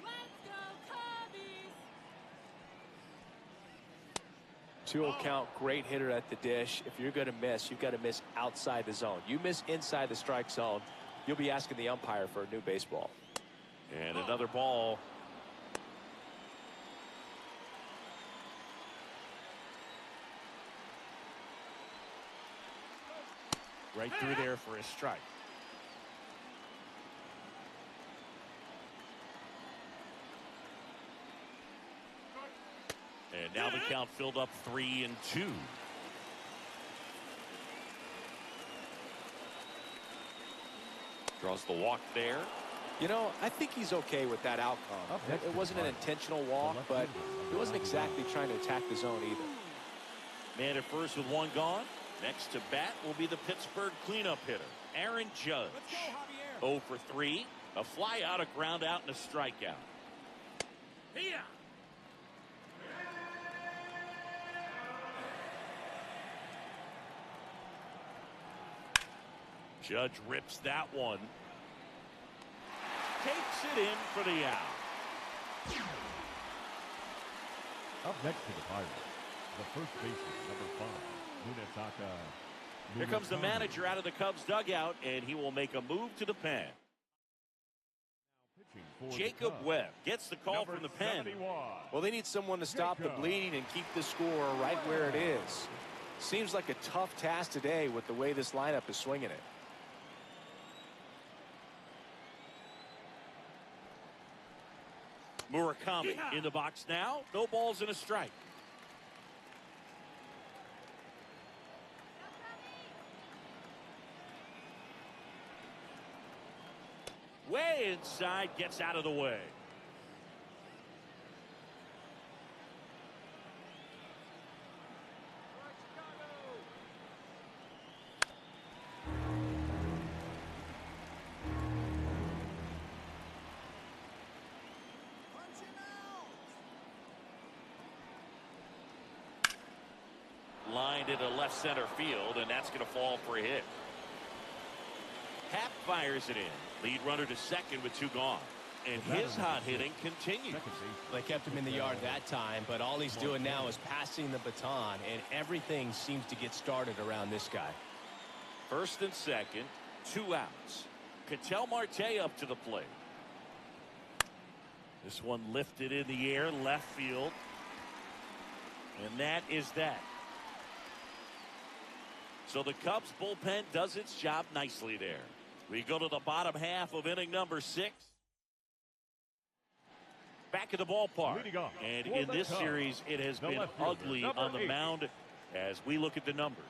Let's go, Cubbies! 2-0 count, great hitter at the dish. If you're going to miss, you've got to miss outside the zone. You miss inside the strike zone, you'll be asking the umpire for a new baseball. And another ball. Right through there for a strike. And now the count filled up 3-2. Draws the walk there. You know, I think he's okay with that outcome. It wasn't an intentional walk, but he wasn't exactly trying to attack the zone either. Man at first with one gone. Next to bat will be the Pittsburgh cleanup hitter, Aaron Judge. 0 for 3. A fly out, a ground out, and a strikeout. Here. Judge rips that one. Takes it in for the out. Up next to the Pirates, the first baseman, number 5, Munetaka. Here comes the manager out of the Cubs dugout, and he will make a move to the pen. Jacob Webb gets the call from the pen. Well, they need someone to stop the bleeding and keep the score right where it is. Seems like a tough task today with the way this lineup is swinging it. Murakami in the box now. No balls and a strike. Way inside, gets out of the way. Lined into left center field, and that's going to fall for a hit. Happ fires it in. Lead runner to second with 2 gone. And his hot hitting continues. They kept him in the yard that time, but all he's doing now is passing the baton, and everything seems to get started around this guy. First and second, 2 outs. Ketel Marte up to the plate. This one lifted in the air, left field. And that is that. So the Cubs bullpen does its job nicely there. We go to the bottom half of inning number 6. Back at the ballpark. And in this series, it has been ugly on the mound as we look at the numbers.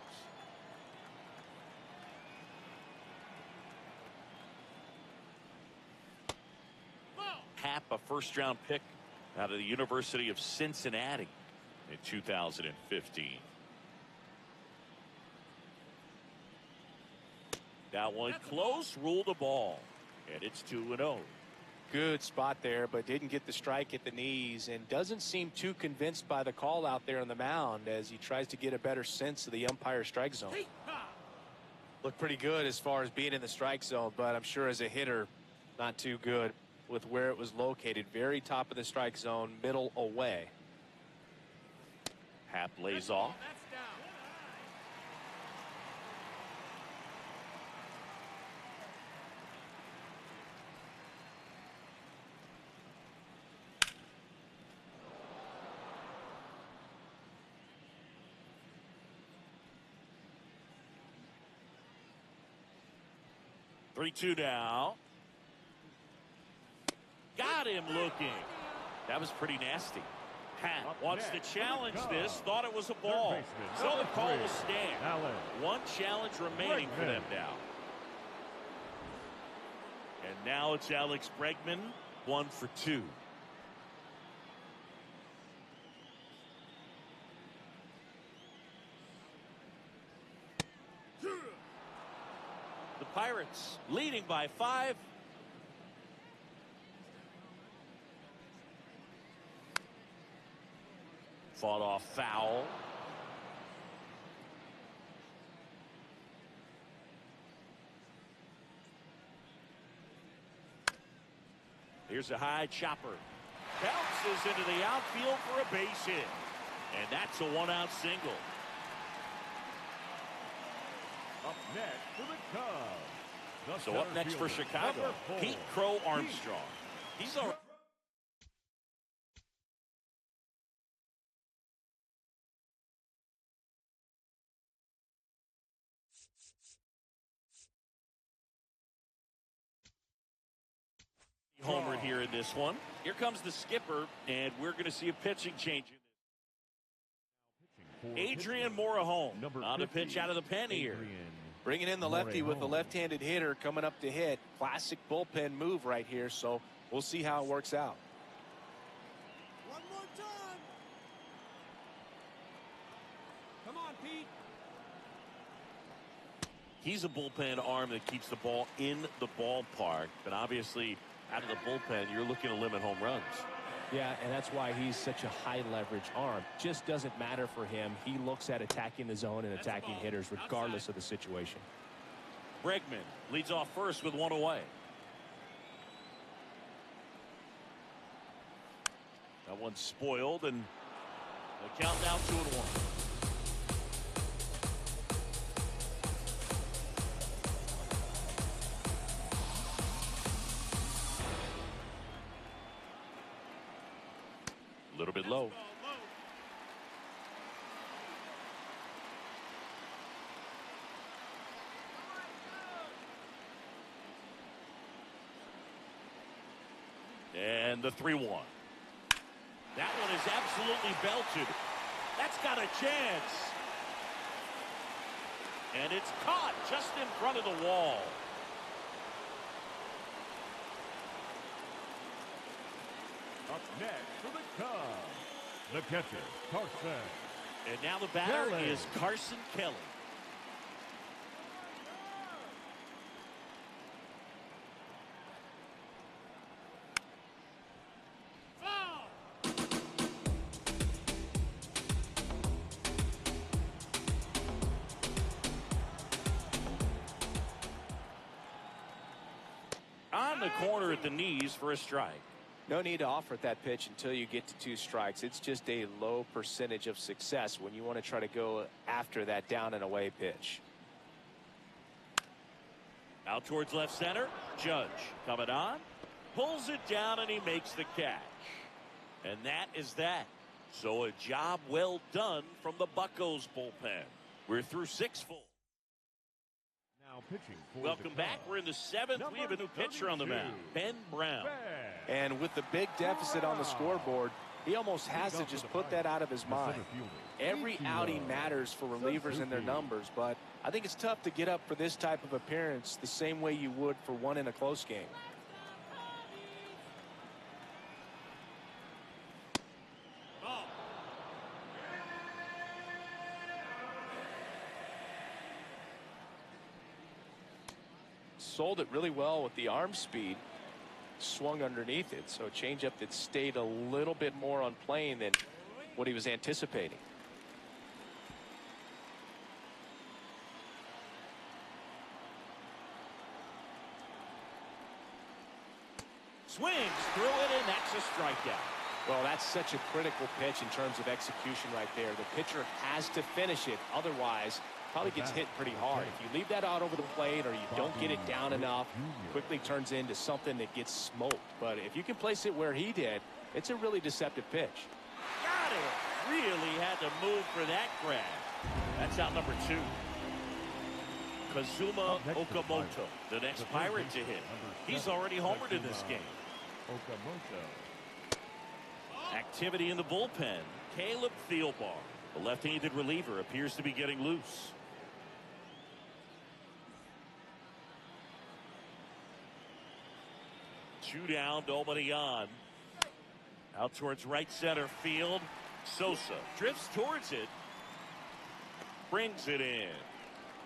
Happ, a first-round pick out of the University of Cincinnati in 2015. That one close, ruled a ball, and it's 2-0. Good spot there, but didn't get the strike at the knees, and doesn't seem too convinced by the call out there on the mound as he tries to get a better sense of the umpire strike zone. Looked pretty good as far as being in the strike zone, but I'm sure as a hitter, not too good with where it was located. Very top of the strike zone, middle away. Happ lays off. That's down. 3-2 now. Got him looking. That was pretty nasty. Happ wants to challenge this. Thought it was a ball. So the call will stand. One challenge remaining for them now. And now it's Alex Bregman, 1 for 2. The Pirates leading by 5. Fought off foul. Here's a high chopper. Bounces into the outfield for a base hit. And that's a 1-out single. Up next for the Cubs. So up next for Chicago, Pete Crow Armstrong. He's all right. Homer here in this one. Here comes the skipper, and we're going to see a pitching change. Adrian Morejon on the pitch out of the pen here. Bringing in the lefty with the left-handed hitter coming up to hit. Classic bullpen move right here, so we'll see how it works out. One more time. Come on, Pete. He's a bullpen arm that keeps the ball in the ballpark, but obviously out of the bullpen, you're looking to limit home runs. Yeah, and that's why he's such a high leverage arm. Just doesn't matter for him. He looks at attacking the zone and attacking hitters regardless of the situation. Bregman leads off first with one away. That one's spoiled, and the count now 2-1. A little bit low. And the 3-1. That one is absolutely belted. That's got a chance. And it's caught just in front of the wall. Up next for the Cubs, the catcher, Carson. And now the batter Kelly. is Carson Kelly. On the corner at the knees for a strike. No need to offer at that pitch until you get to 2 strikes. It's just a low percentage of success when you want to try to go after that down and away pitch. Out towards left center. Judge coming on. Pulls it down and he makes the catch. And that is that. So a job well done from the Buccos bullpen. We're through 6 full. Now pitching for Welcome the back. Cubs, We're in the 7th. We have a new pitcher on the mound. Ben Brown. And with the big deficit on the scoreboard, he almost has to just put that out of his mind. Every outing matters for relievers and their numbers, but I think it's tough to get up for this type of appearance the same way you would for one in a close game. Sold it really well with the arm speed. Swung underneath it, so a changeup that stayed a little bit more on plane than what he was anticipating. Swings through it, and that's a strikeout. Well, that's such a critical pitch in terms of execution right there. The pitcher has to finish it. Otherwise, probably gets hit pretty hard. If you leave that out over the plate or you don't get it down enough, quickly turns into something that gets smoked. But if you can place it where he did, it's a really deceptive pitch. Got it. Really had to move for that grab. That's out number 2. Kazuma Okamoto, the next Pirate to hit. He's already homered in this game. Okamoto. Activity in the bullpen. Caleb Thielbar, the left-handed reliever, appears to be getting loose. Two down, nobody on. Out towards right center field. Sosa drifts towards it. Brings it in.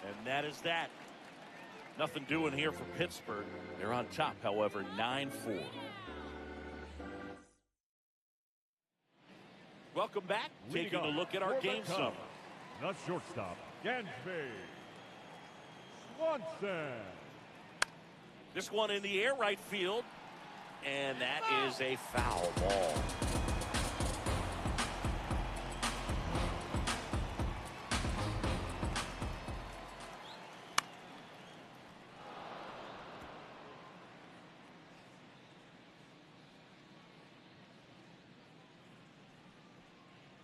And that is that. Nothing doing here for Pittsburgh. They're on top, however, 9-4. Welcome back. Taking a look at our game summary. The shortstop, Gansby. Swanson. This one in the air right field. And that is a foul ball.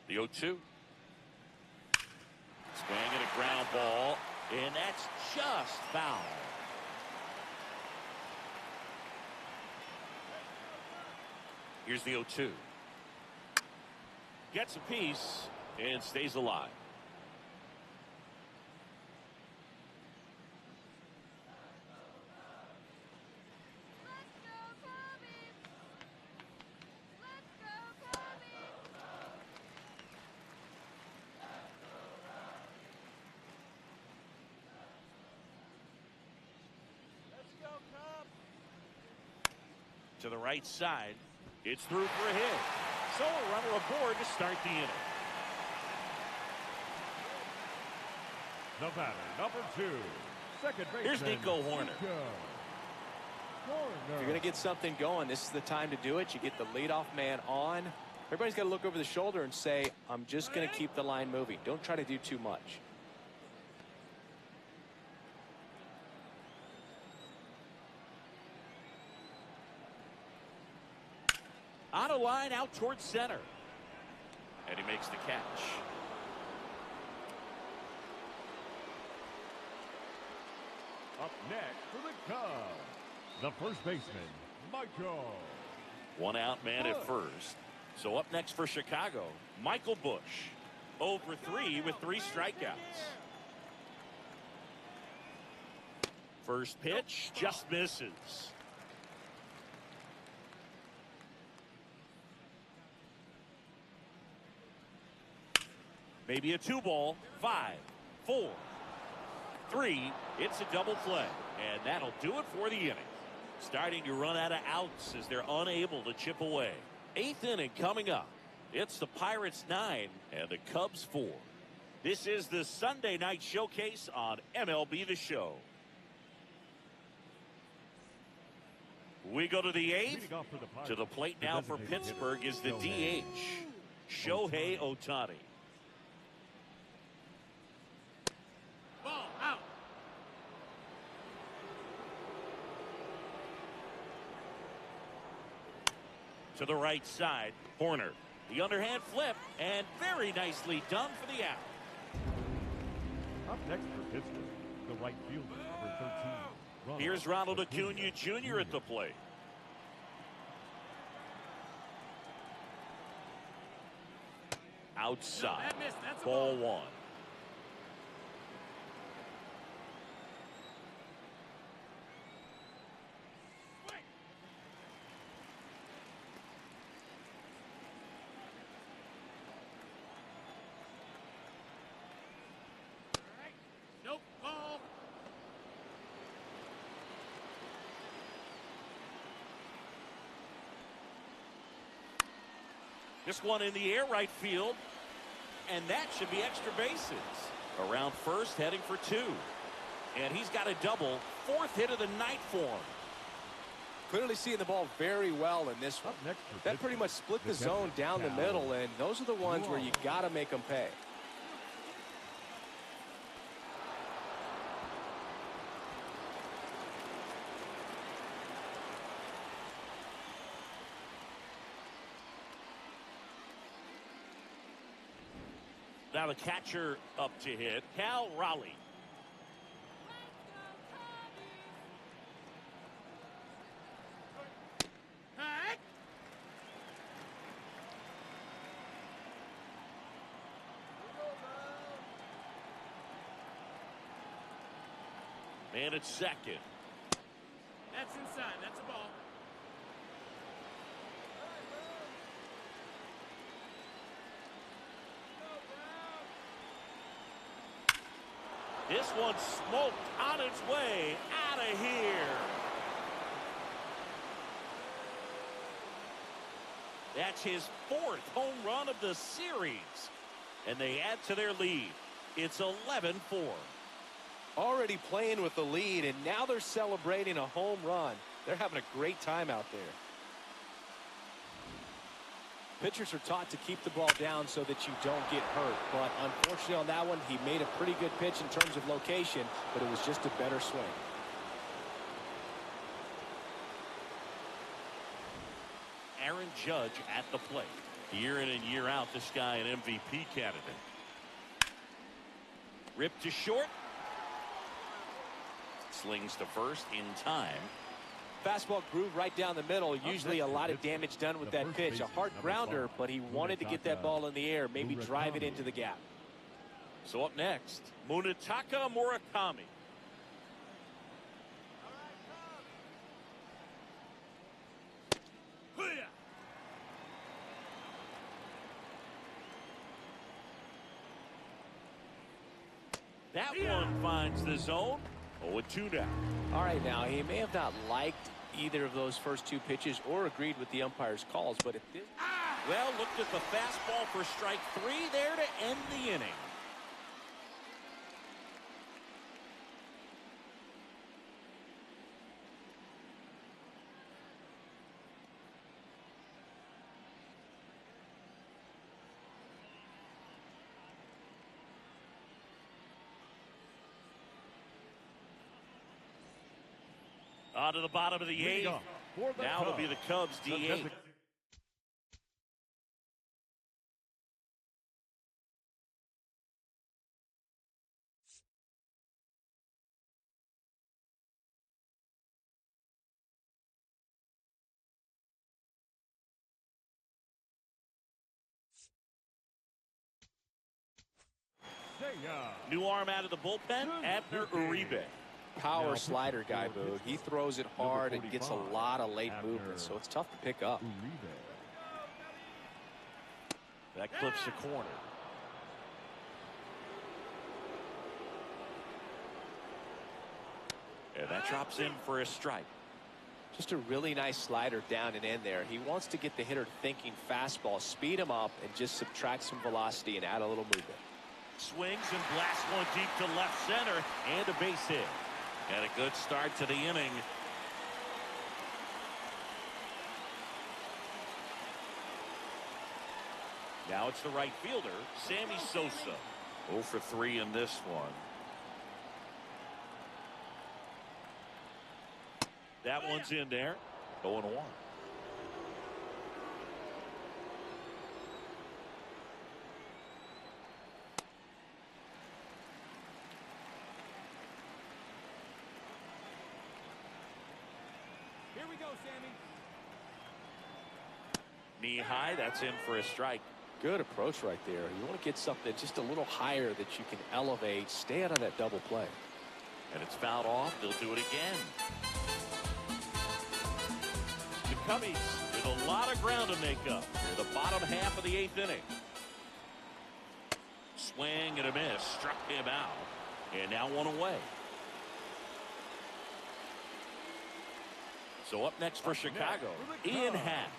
The 0-2. Swing and a ground ball, and that's just foul. Here's the 0-2. Gets a piece and stays alive. To the right side. It's through for a hit. So a runner aboard to start the inning. The batter, number 2, second baseman. Here's Nico Horner. If you're going to get something going, this is the time to do it. You get the leadoff man on. Everybody's got to look over the shoulder and say, I'm just going to keep the line moving. Don't try to do too much. On a line out towards center. And he makes the catch. Up next for the Cubs, the first baseman, Michael. One out man at first. So up next for Chicago, Michael Busch. 0 for 3 with 3 strikeouts. First pitch just misses. Maybe a 2-ball. 5, 4, 3. It's a double play, and that'll do it for the inning. Starting to run out of outs as they're unable to chip away. 8th inning coming up. It's the Pirates 9 and the Cubs 4. This is the Sunday night showcase on MLB The Show. We go to the 8th. To the plate now for Pittsburgh is the DH, Shohei Ohtani. Ball out. To the right side, Horner. The underhand flip, and very nicely done for the out. Up next for Pittsburgh, the right fielder, number 13. Here's Ronald Acuna Jr. at the plate. Outside, ball 1. Nope. Ball. This one in the air right field, and that should be extra bases. Around first, heading for 2. And he's got a double. 4th hit of the night for him. Clearly seeing the ball very well in this one. That pretty much split the zone down the middle, and those are the ones where you got to make them pay. Now the catcher up to hit, Cal Raleigh. Man at second. That's inside. That's a ball. This one smoked on its way out of here. That's his 4th home run of the series. And they add to their lead. It's 11-4. Already playing with the lead, and now they're celebrating a home run. They're having a great time out there. Pitchers are taught to keep the ball down so that you don't get hurt. But unfortunately on that one, he made a pretty good pitch in terms of location, but it was just a better swing. Aaron Judge at the plate. Year in and year out, this guy an MVP candidate. Ripped to short. Slings to first in time. Fastball groove right down the middle. Usually a lot of damage done with that pitch. A hard grounder, but he wanted to get that ball in the air, maybe drive it into the gap. So up next, Munetaka Murakami. That one finds the zone. 0-2 now. All right, now he may have not liked either of those first two pitches or agreed with the umpire's calls, but if this... Well, looked at the fastball for strike 3 there to end the inning. On to the bottom of the 8th. Now it'll be the Cubs DH. New arm out of the bullpen, Abner Uribe. Power slider guy, Boo. He throws it hard and gets a lot of late movement, so it's tough to pick up. That clips the corner. And that drops in for a strike. Just a really nice slider down and in there. He wants to get the hitter thinking fastball, speed him up, and just subtract some velocity and add a little movement. Swings and blasts one deep to left center and a base hit. And a good start to the inning. Now it's the right fielder, Sammy Sosa. 0 for 3 in this one. That one's in there. 0-1. Here we go, Sammy. Knee high, that's in for a strike. Good approach right there. You want to get something just a little higher that you can elevate. Stay out of that double play. And it's fouled off. They'll do it again. The Cubbies with a lot of ground to make up near the bottom half of the 8th inning. Swing and a miss. Struck him out. And now one away. So up next for Chicago, Ian Happ.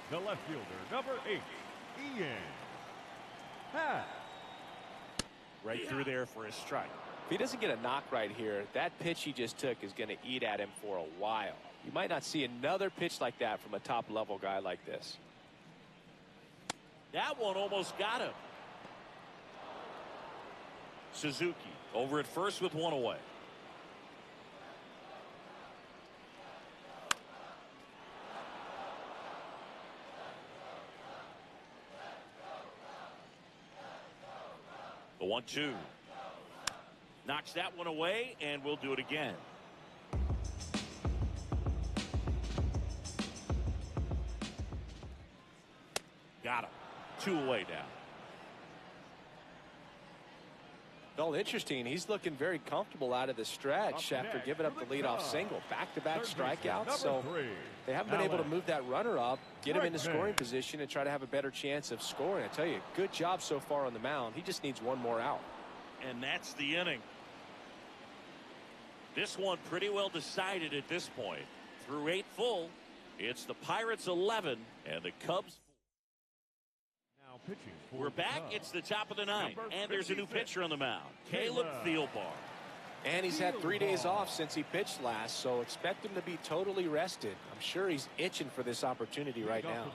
The left fielder, number 8, Ian Happ. Right through there for a strike. If he doesn't get a knock right here, that pitch he just took is going to eat at him for a while. You might not see another pitch like that from a top-level guy like this. That one almost got him. Suzuki over at first with one away. The 1-2. Knocks that one away, and we'll do it again. Got him. 2 away now. Well, interesting. He's looking very comfortable out of the stretch after giving up the leadoff single. Back-to-back strikeouts, so they haven't been able to move that runner up, get him into scoring position, and try to have a better chance of scoring. I tell you, good job so far on the mound. He just needs one more out. And that's the inning. This one pretty well decided at this point. Through 8 full, it's the Pirates 11 and the Cubs. Now pitching. We're back. It's the top of the 9th, and there's a new pitcher on the mound, Caleb Thielbar. And he's had 3 days off since he pitched last, so expect him to be totally rested. I'm sure he's itching for this opportunity right now.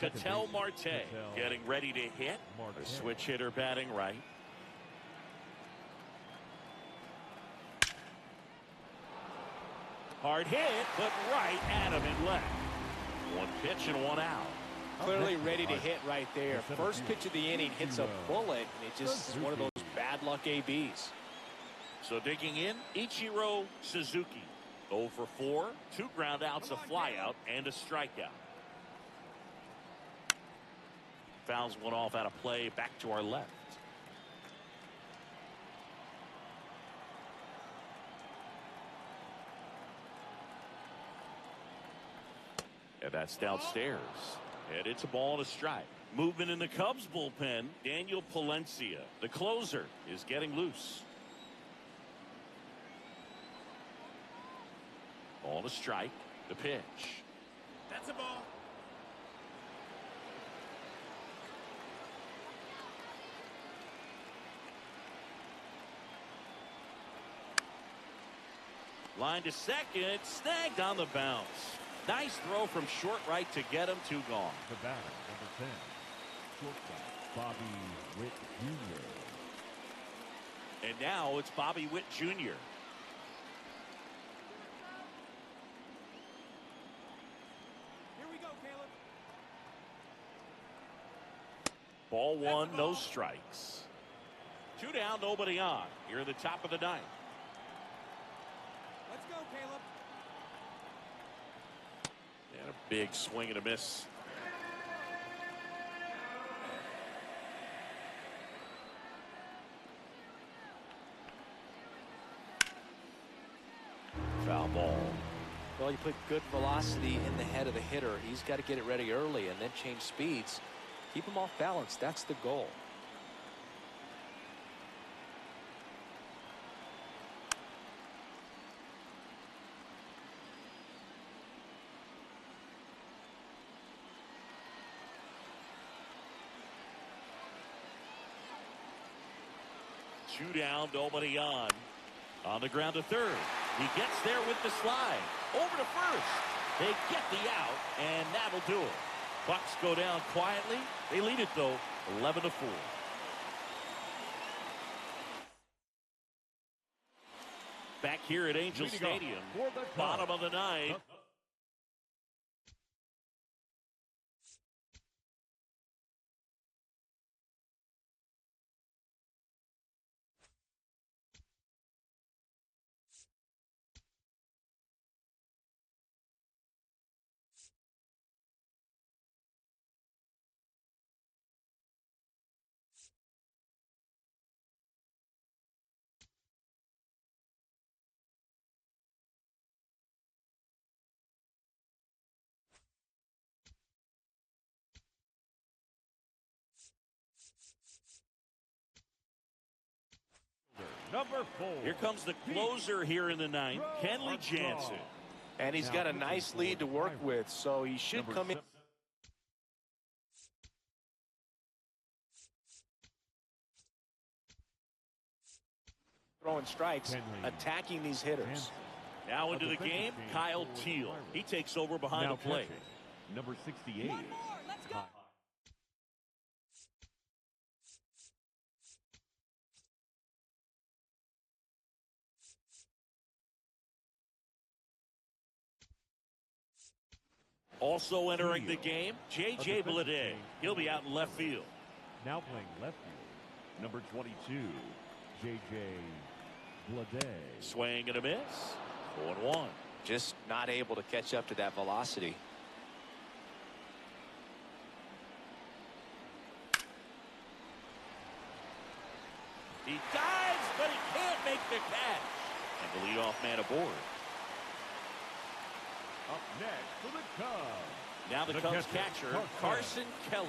Ketel Marte getting ready to hit. A switch hitter batting right. Hard hit, but right at him and left. One pitch and one out. Clearly ready to hit right there. First pitch of the inning hits a bullet, and it just is one of those bad luck ABs. So digging in, Ichiro Suzuki. 0 for 4, 2 ground outs, a flyout, and a strikeout. Fouls one off out of play, back to our left. And that's downstairs. And it's a ball and a strike. Movement in the Cubs bullpen. Daniel Palencia, the closer, is getting loose. Ball and a strike. The pitch. That's a ball. Line to second, snagged on the bounce. Nice throw from short right to get him 2 gone. The batter, number 10, shortstop Bobby Witt Jr. And now it's Bobby Witt Jr. Here we go, Caleb. Ball 1, no strikes. 2 down, nobody on. Here at the top of the 9th. Let's go, Caleb. And a big swing and a miss. Foul ball. Well, you put good velocity in the head of the hitter. He's got to get it ready early and then change speeds. Keep him off balance. That's the goal. Two down, nobody on. On the ground to third. He gets there with the slide. Over to first. They get the out, and that'll do it. Bucks go down quietly. They lead it, though, 11-4. Back here at Angel Stadium, bottom of the 9th. Number 4. Here comes the closer here in the 9th, Kenley Jansen. And he's got a nice lead to work with, so he should come in. Throwing strikes, attacking these hitters. Now into the game, Kyle Teal. He takes over behind the plate. Number 68. One more. Let's go. Also entering the game, J.J. Bleday. He'll be out in left field. Now playing left field, number 22, J.J. Bleday. Swing and a miss. 0-1. Just not able to catch up to that velocity. He dives, but he can't make the catch. And the leadoff man aboard. Up next for the Cubs. Now the Cubs catcher, Carson Kelly.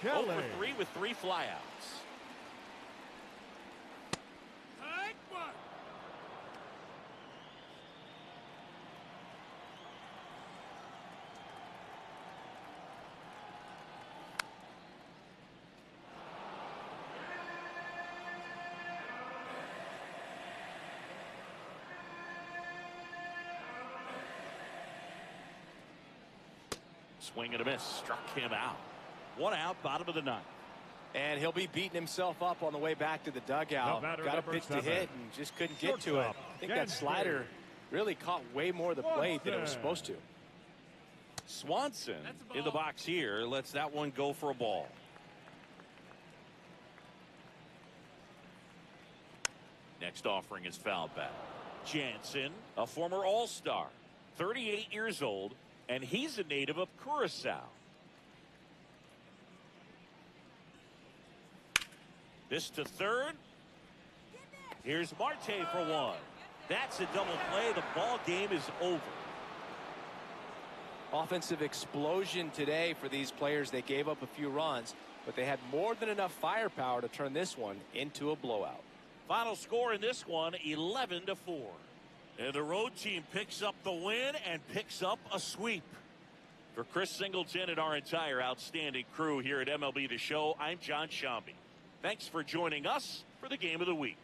0 for 3 with 3 flyouts. Tight one. Swing and a miss. Struck him out. 1 out, bottom of the 9th. And he'll be beating himself up on the way back to the dugout. Got a pitch to hit and just couldn't get to it. I think that slider really caught way more of the plate than it was supposed to. Swanson in the box here lets that one go for a ball. Next offering is foul back. Jansen, a former All-Star, 38 years old, and he's a native of Curacao. This to third. Here's Marte for one. That's a double play. The ball game is over. Offensive explosion today for these players. They gave up a few runs, but they had more than enough firepower to turn this one into a blowout. Final score in this one, 11-4. And the road team picks up the win and picks up a sweep. For Chris Singleton and our entire outstanding crew here at MLB The Show, I'm John Shambi. Thanks for joining us for the Game of the Week.